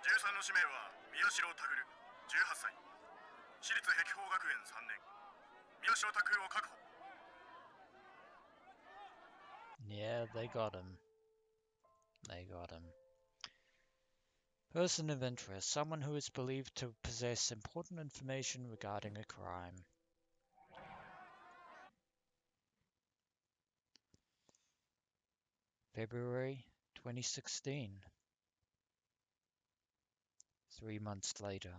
13の氏名は宮代拓18歳。私立碧峰学園3年。宮代拓を確保。 Yeah, they got him. They got him. Person of interest, someone who is believed to possess important information regarding a crime. February 2016. 3 months later.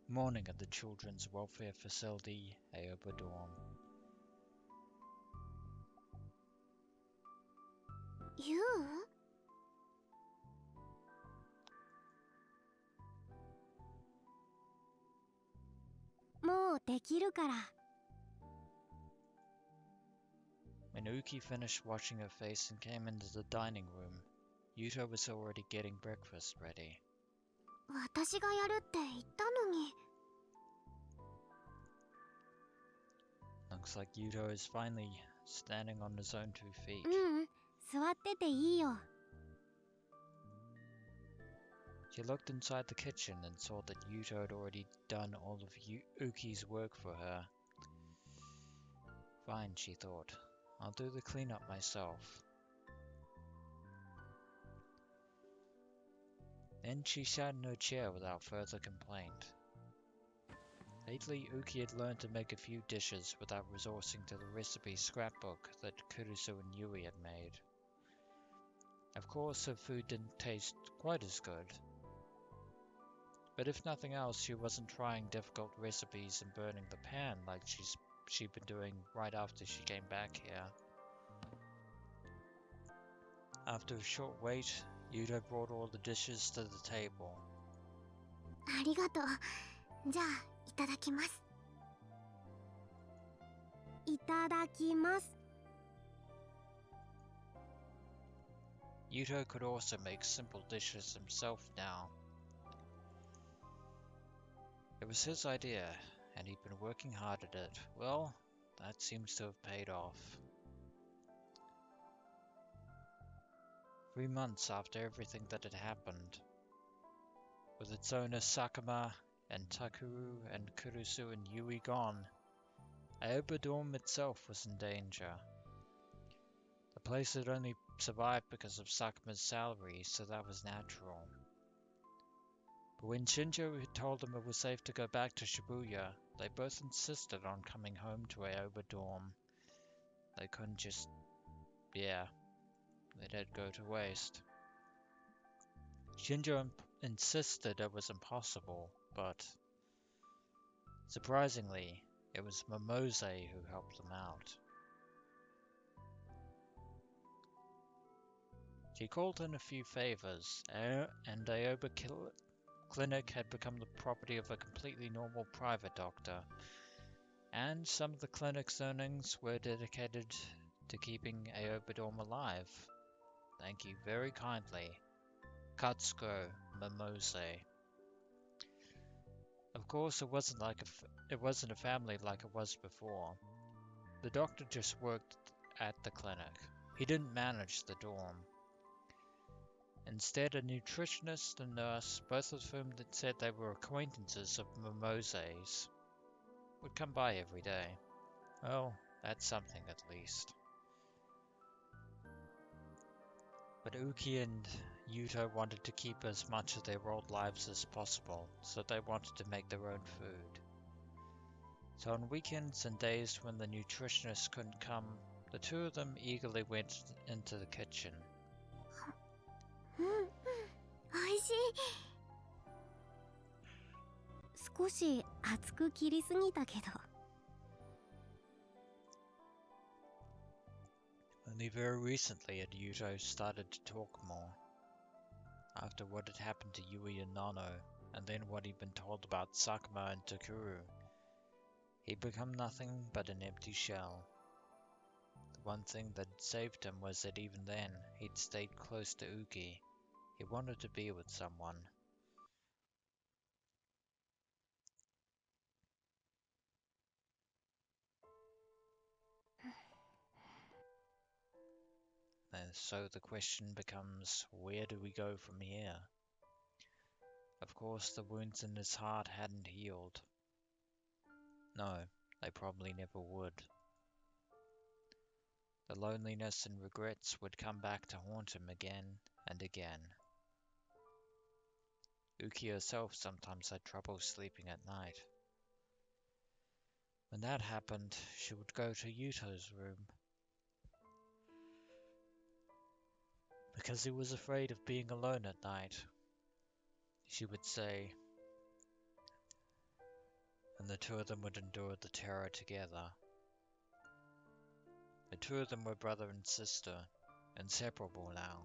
Morning at the Children's Welfare Facility, Aoba Dorm. ユウもうできるから。 When Uki finished washing her face and came into the dining room, Yuto was already getting breakfast ready. 私がやるって言ったのに。 Looks like Yuto is finally standing on his own 2 feet. 座ってていいよ。 She looked inside the kitchen and saw that Yuto had already done all of Uki's work for her. Fine, she thought. I'll do the cleanup myself. Then she sat in her chair without further complaint. Lately, Uki had learned to make a few dishes without resorting to the recipe scrapbook that Kurusu and Yui had made. Of course, her food didn't taste quite as good. But if nothing else, she wasn't trying difficult recipes and burning the pan like she'd been doing right after she came back here. After a short wait, Yuto brought all the dishes to the table. ありがとう。じゃあ、いただきます。いただきます。 Yuto could also make simple dishes himself now. It was his idea, and he'd been working hard at it. Well, that seems to have paid off. 3 months after everything that had happened, with its owner Sakuma and Takuru and Kurusu and Yui gone, Aoba Dorm itself was in danger. The place had only survived because of Sakuma's salary, so that was natural. But when Shinjo had told them it was safe to go back to Shibuya, they both insisted on coming home to Aoba Dorm. They couldn't just... yeah, let it go to waste. Shinjo insisted it was impossible, but surprisingly, it was Momose who helped them out. She called in a few favors, and Aoba Clinic had become the property of a completely normal private doctor, and some of the clinic's earnings were dedicated to keeping Aoba Dorm alive. Thank you very kindly, Katsuko Momose. Of course, it wasn't a family like it was before. The doctor just worked at the clinic. He didn't manage the dorm. Instead, a nutritionist and nurse, both of whom had said they were acquaintances of Momose's, would come by every day. Well, that's something at least. But Uki and Yuto wanted to keep as much of their old lives as possible, so they wanted to make their own food. So on weekends and days when the nutritionist couldn't come, the two of them eagerly went into the kitchen. うん、美味しい。少し厚く切りすぎたけど。 Only very recently had Yuto started to talk more. After what had happened to Yui and Nano, and then what he'd been told about Sakuma and Takuru, he'd become nothing but an empty shell. The one thing that had saved him was that even then, he'd stayed close to Uki. He wanted to be with someone. And so the question becomes, where do we go from here? Of course, the wounds in his heart hadn't healed. No, they probably never would. The loneliness and regrets would come back to haunt him again and again. Uki herself sometimes had trouble sleeping at night. When that happened, she would go to Yuto's room. Because he was afraid of being alone at night, she would say, and the two of them would endure the terror together. The two of them were brother and sister, inseparable now,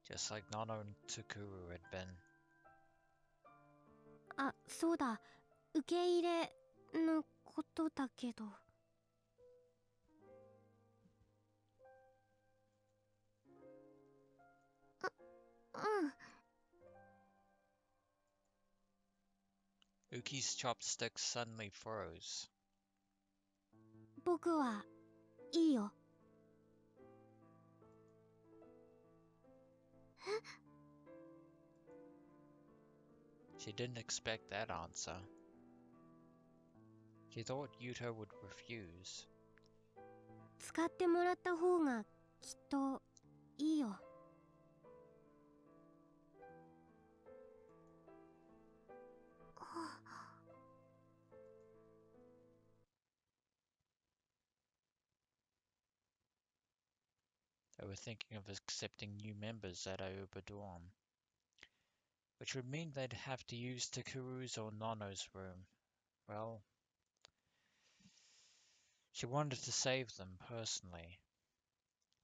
just like Nano and Takuru had been. あ、そうだ。受け入れのことだけど。うん。 Uki's chopsticks suddenly froze. 僕はいいよ。 She didn't expect that answer. She thought Yuto would refuse. 使ってもらった方がきっといいよ。 They were thinking of accepting new members at Aoba Dorm, which would mean they'd have to use Takuru's or Nono's room. Well, she wanted to save them personally.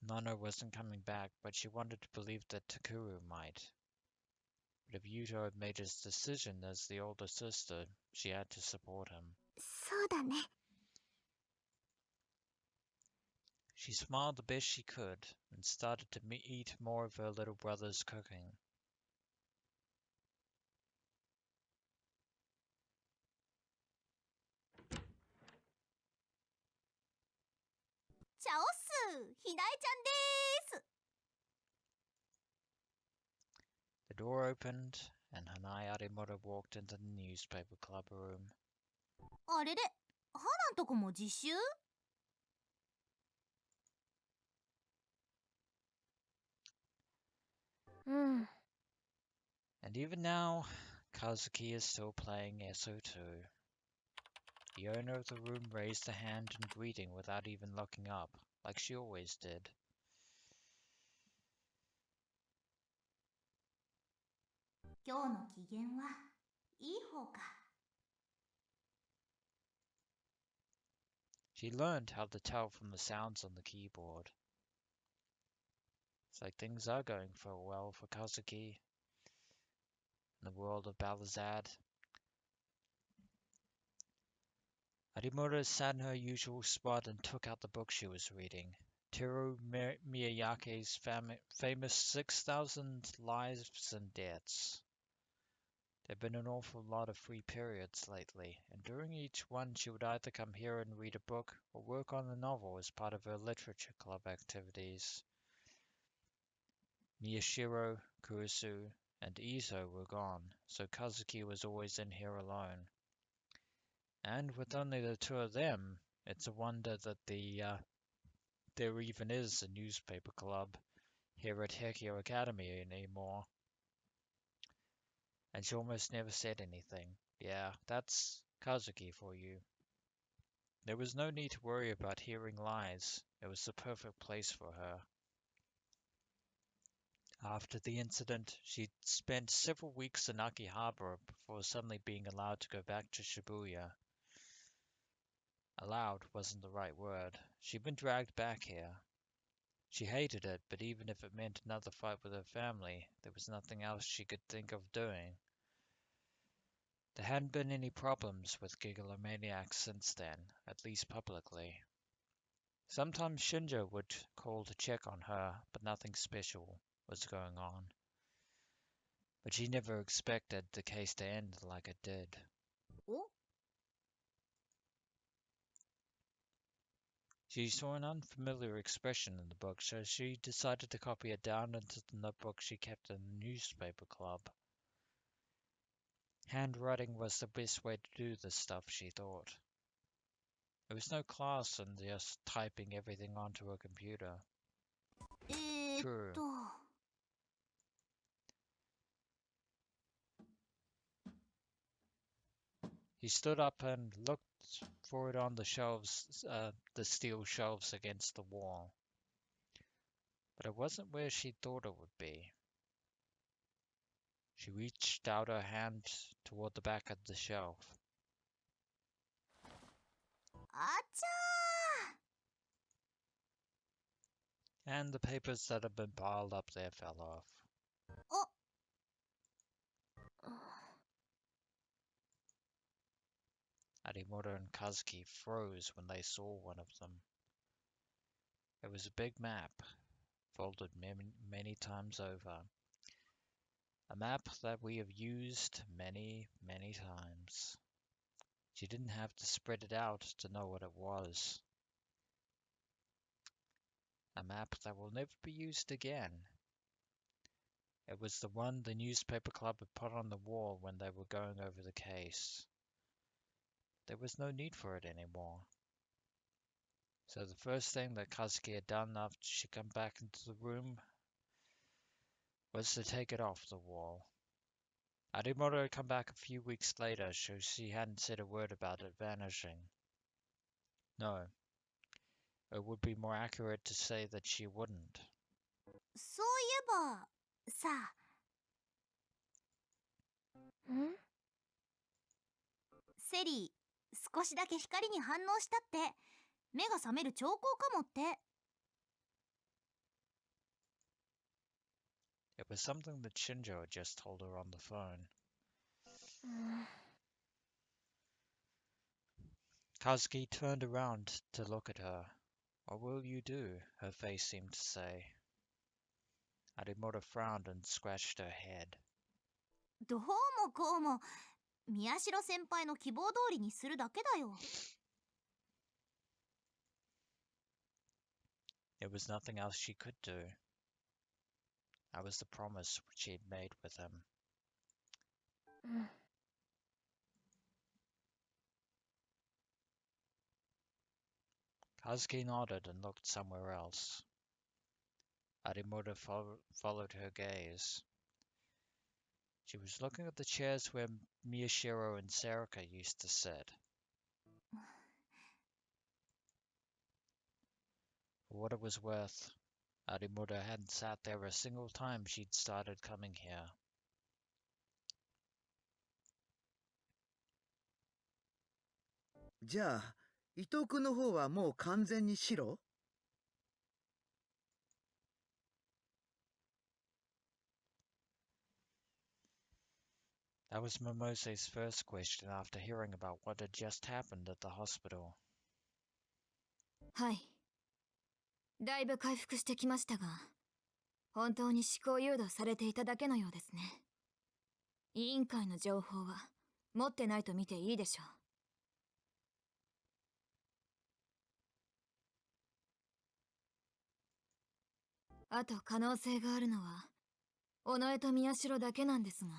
Nono wasn't coming back, but she wanted to believe that Takuru might. But if Yuto had made his decision as the older sister, she had to support him. そうだね。 She smiled the best she could and started to eat more of her little brother's cooking. ChäoS! ひなえちゃんでーす。 The door opened, and Hanai Arimura walked into the newspaper club room. あれれ、花んとこも実習？ うん。 And even now, Kazuki is still playing SO2. The owner of the room raised a hand in greeting without even looking up, like she always did. 今日の機嫌はいい方か。 She learned how to tell from the sounds on the keyboard. It's like things are going well for Kazuki in the world of Balazad. Arimura sat in her usual spot and took out the book she was reading. Teru Miyazaki's famous 6,000 Lives and Deaths. There'd been an awful lot of free periods lately, and during each one she would either come here and read a book or work on a novel as part of her literature club activities. Miyashiro, Kurisu, and Izo were gone, so Kazuki was always in here alone. And with only the two of them, it's a wonder that there even is a newspaper club, here at Hikio Academy anymore. And she almost never said anything. Yeah, that's Kazuki for you. There was no need to worry about hearing lies. It was the perfect place for her. After the incident, she spent several weeks in Akihabara before suddenly being allowed to go back to Shibuya. Allowed wasn't the right word. She'd been dragged back here. She hated it, but even if it meant another fight with her family, there was nothing else she could think of doing. There hadn't been any problems with Gigalomaniacs since then, at least publicly. Sometimes Shinjo would call to check on her, but nothing special was going on. But she never expected the case to end like it did. Oh? She saw an unfamiliar expression in the book, so she decided to copy it down into the notebook she kept in the newspaper club. Handwriting was the best way to do this stuff, she thought. There was no class in just typing everything onto a computer. True. He stood up and looked for it on the shelves, the steel shelves against the wall. But it wasn't where she thought it would be. She reached out her hand toward the back of the shelf. And the papers that had been piled up there fell off. Arimoto and Kazuki froze when they saw one of them. It was a big map, folded many times over. A map that we have used many times. She didn't have to spread it out to know what it was. A map that will never be used again. It was the one the newspaper club had put on the wall when they were going over the case. There was no need for it anymore. So the first thing that Kazuki had done after she came back into the room was to take it off the wall. Arimoto had come back a few weeks later, so she hadn't said a word about it vanishing. No, it would be more accurate to say that she wouldn't. そういえばさセリー、少しだけ光に反応したって目が覚める兆候かもって。 It was something that Shinjo had just told her on the phone. Kazuki turned around to look at her. What will you do? Her face seemed to say. Arimoto frowned and scratched her head. どうもこうも宮代先輩の希望通りにするだけだよ。 There was nothing else she could do. That was the promise which she had made with him. Kazuki nodded and looked somewhere else. Arimoto followed her gaze. She was looking at the chairs where Miyashiro and Serika used to sit. For what it was worth, Arimoto hadn't sat there a single time she'd started coming here. じゃあ、伊藤君の方はもう完全に白？ That was Momose's first question after hearing about what had just happened at the hospital. はい。だいぶ回復してきましたが、本当に思考誘導されていただけのようですね。委員会の情報は持ってないと見ていいでしょう。あと可能性があるのは尾上と宮代だけなんですが。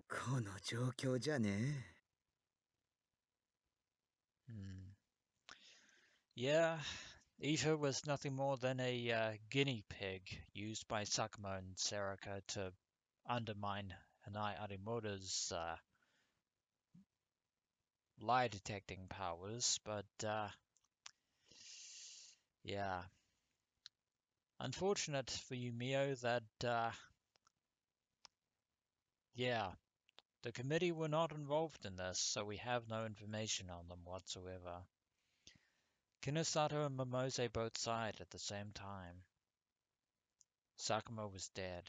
この状況じゃね。Hmm. Yeah, Ito was nothing more than a guinea pig used by Sakuma and Serika to undermine Hanai Arimoto's lie detecting powers, but yeah. Unfortunate for you, Mio, that yeah, the committee were not involved in this, so we have no information on them whatsoever. Kinosato and Momose both sighed at the same time. Sakuma was dead.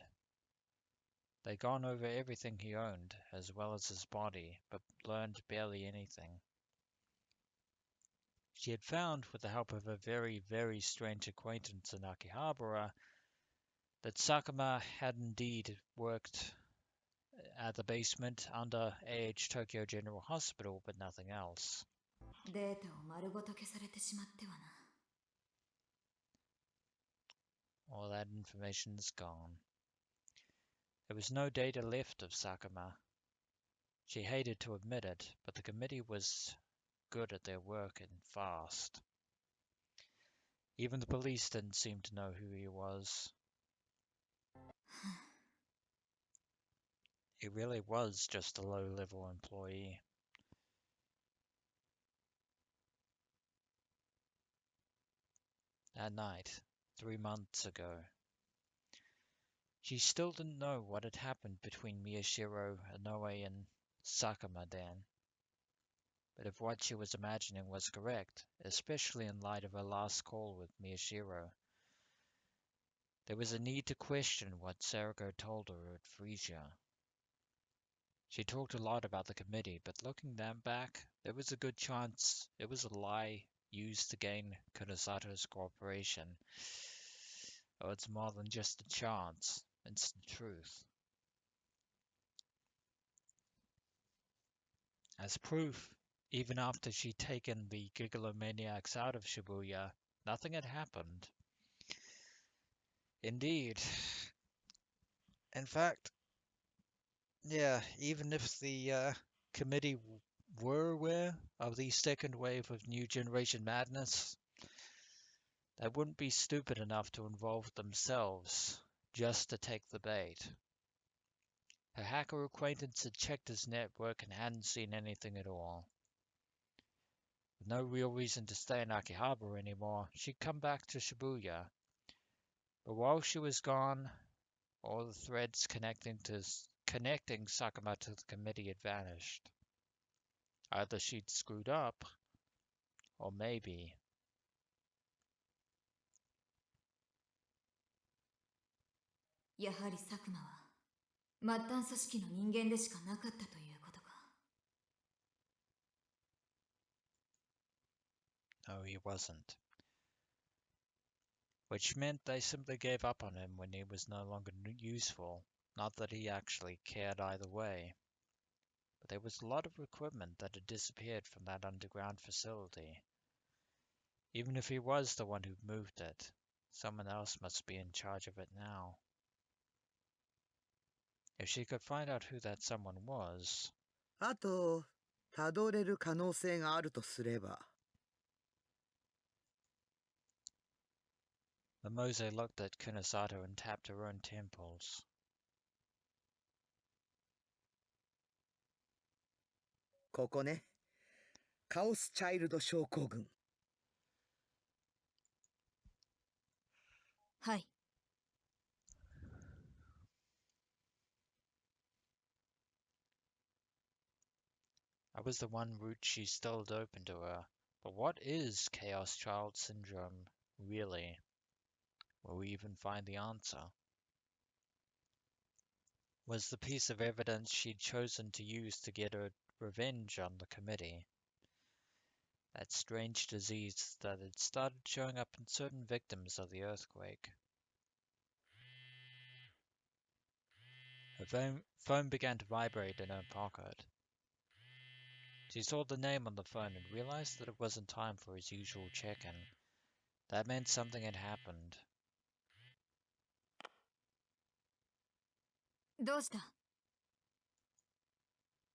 They'd gone over everything he owned, as well as his body, but learned barely anything. She had found, with the help of a very, very strange acquaintance in Akihabara, that Sakuma had indeed worked at the basement under AH Tokyo General Hospital, but nothing else. データを丸ごと消されてしまってはな。 All that information is gone. There was no data left of Sakuma. She hated to admit it, but the committee was good at their work and fast. Even the police didn't seem to know who he was. He really was just a low-level employee. That night, 3 months ago, she still didn't know what had happened between Miyashiro, Inoue, and Sakuma then. But if what she was imagining was correct, especially in light of her last call with Miyashiro, there was a need to question what Serika told her at Frisia. She talked a lot about the committee, but looking them back, there was a good chance it was a lie used to gain Kunosato's cooperation. Oh, it's more than just a chance, it's the truth. As proof, even after she'd taken the Gigalomaniacs out of Shibuya, nothing had happened. Indeed. In fact, yeah, even if the committee were aware of the second wave of new generation madness, they wouldn't be stupid enough to involve themselves just to take the bait. Her hacker acquaintance had checked his network and hadn't seen anything at all. With no real reason to stay in Akihabara anymore, she'd come back to Shibuya. But while she was gone, all the threads connecting Sakuma to the committee had vanished. Either she'd screwed up, or maybe. やはり佐久間は末端組織の人間でしかなかったということか。 No, he wasn't. Which meant they simply gave up on him when he was no longer useful. Not that he actually cared either way. But there was a lot of equipment that had disappeared from that underground facility. Even if he was the one who moved it, someone else must be in charge of it now. If she could find out who that someone was... あと、たどれる可能性があるとすれば。Momose looked at Kunosato and tapped her own temples. ここね。カオスチャイルド症候群。はい。 That was the one route she still had open to her. But what is Chaos Child Syndrome, really? Will we even find the answer? Was the piece of evidence she'd chosen to use to get her revenge on the committee? That strange disease that had started showing up in certain victims of the earthquake. Her phone began to vibrate in her pocket. She saw the name on the phone and realized that it wasn't time for his usual check-in. That meant something had happened. どうした？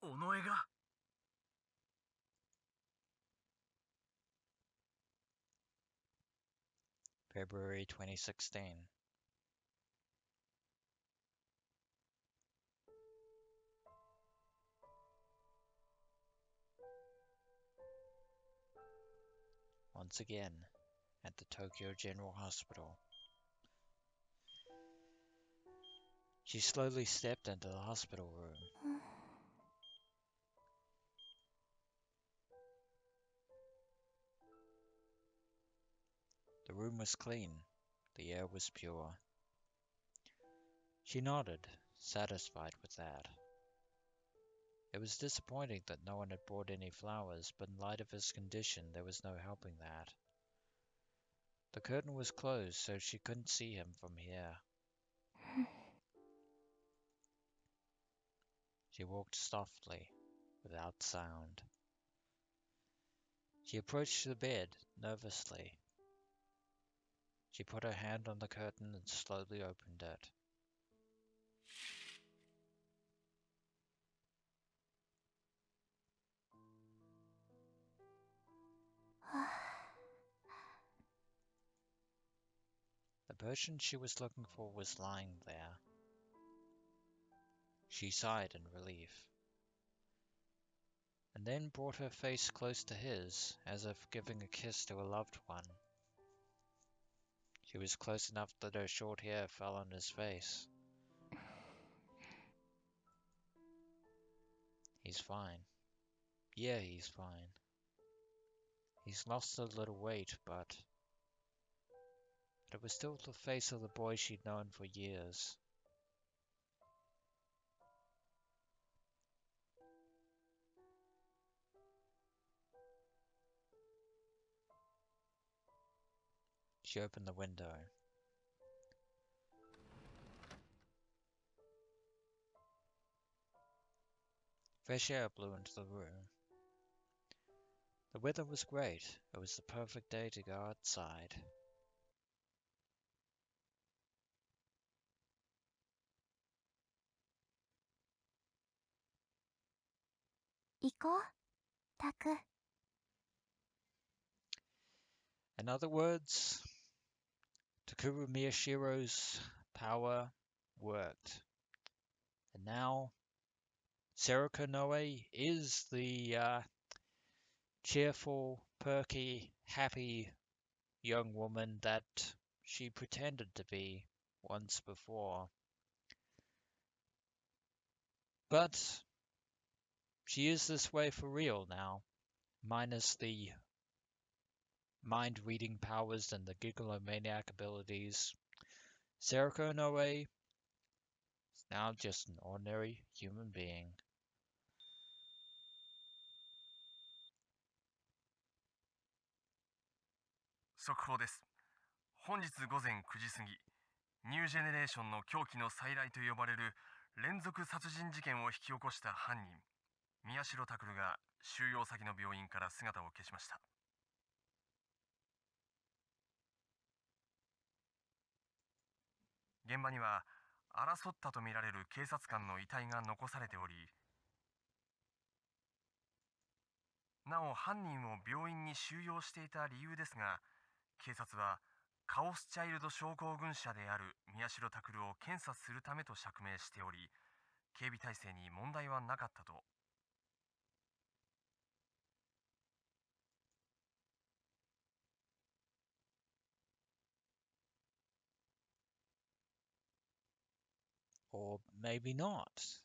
尾上が February 2016. Once again, at the Tokyo General Hospital. She slowly stepped into the hospital room. The room was clean. The air was pure. She nodded, satisfied with that. It was disappointing that no one had brought any flowers, but in light of his condition, there was no helping that. The curtain was closed, so she couldn't see him from here. She walked softly, without sound. She approached the bed, nervously. She put her hand on the curtain and slowly opened it. The person she was looking for was lying there. She sighed in relief, and then brought her face close to his, as if giving a kiss to a loved one. She was close enough that her short hair fell on his face. He's fine. Yeah, he's fine. He's lost a little weight, but it was still the face of the boy she'd known for years. She opened the window. Fresh air blew into the room. The weather was great. It was the perfect day to go outside. In other words, Takuru Miyashiro's power worked. And now, Serika Noe is the cheerful, perky, happy young woman that she pretended to be once before. But she is this way for real now, minus the mind-reading powers and the gigglomaniac abilities. Serika Noe is now just an ordinary human being. 速報です。本日午前9時過ぎ、ニュージェネレーションの狂気の再来と呼ばれる連続殺人事件を引き起こした犯人、宮代拓が収容先の病院から姿を消しました。現場には争ったとみられる警察官の遺体が残されており、なお犯人を病院に収容していた理由ですが、警察はカオスチャイルド症候群者である宮代拓を検査するためと釈明しており、警備体制に問題はなかったと。Or maybe not.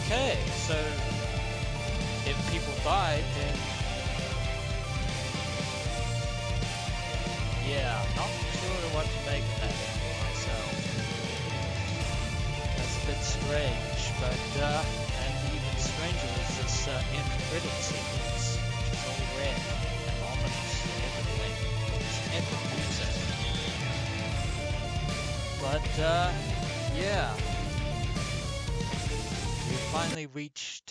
Okay, so if people died, then yeah, I'm not sure what to make of that myself. That's a bit strange, but and even stranger is this end credit sequence. It's all red and ominous and everything. It's epic music. But yeah. We finally reached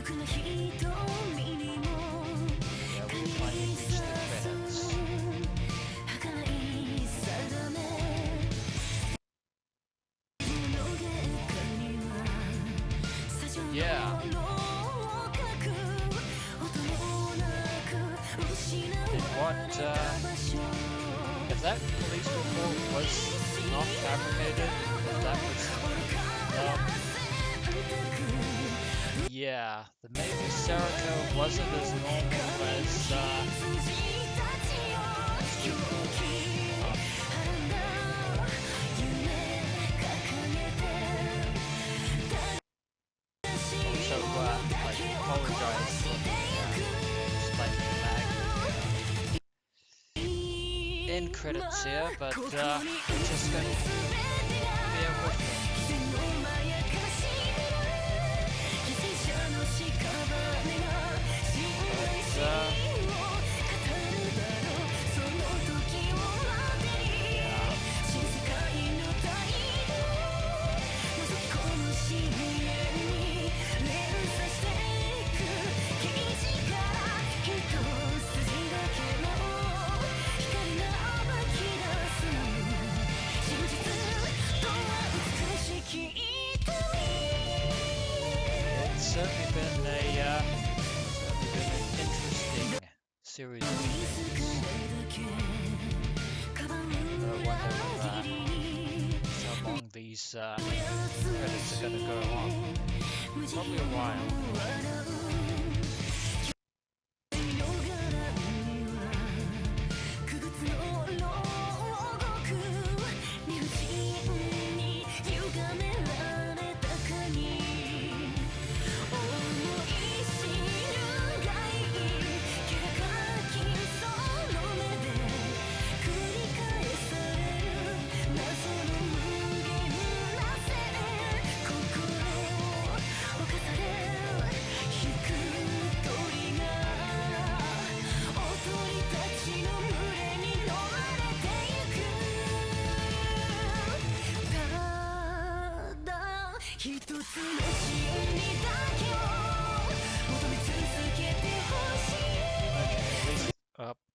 Yeah, we finally reached the credits. Yeah. And what, if that police report was not fabricated, if that was, yeah, then maybe Serika wasn't as normal as, we thought. So, I apologize for the slightly laggy end credits here, but just gonna bear with me. It's certainly been an interesting series of events. I wonder how long these credits are going to go on. Probably a while.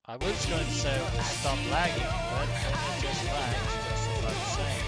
I was going to say stop lagging, but it just lags, just as I was saying.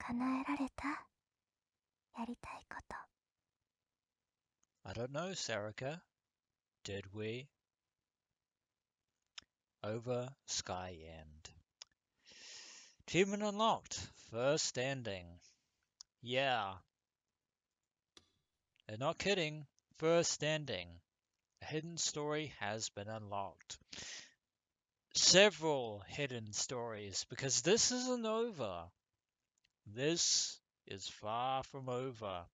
叶られたやりたいこと。 I don't know, Serika. Did we? Over Sky End. Achievement unlocked. First ending. Yeah. They're not kidding. First ending. A hidden story has been unlocked. Several hidden stories, because this isn't over. This is far from over.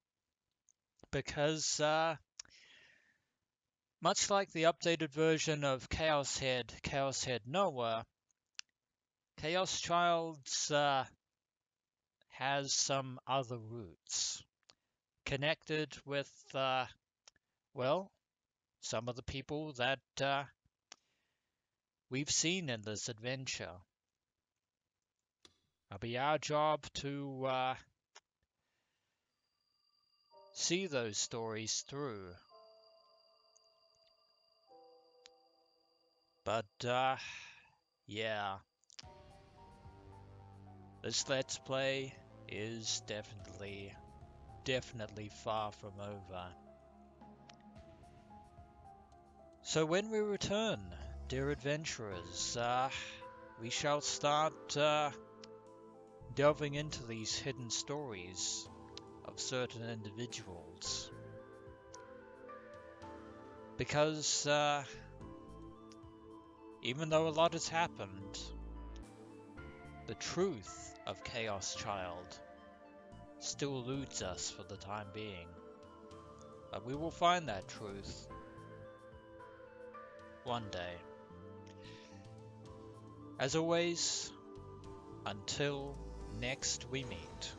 Because, much like the updated version of ChäoS Head Noah, ChäoS Child's has some other roots, connected with, well, some of the people that we've seen in this adventure. It'll be our job to see those stories through. But, yeah. This Let's Play is definitely far from over. So when we return, dear adventurers, we shall start delving into these hidden stories of certain individuals. Because even though a lot has happened, the truth of ChäoS Child still eludes us for the time being. But we will find that truth one day. As always, until next we meet.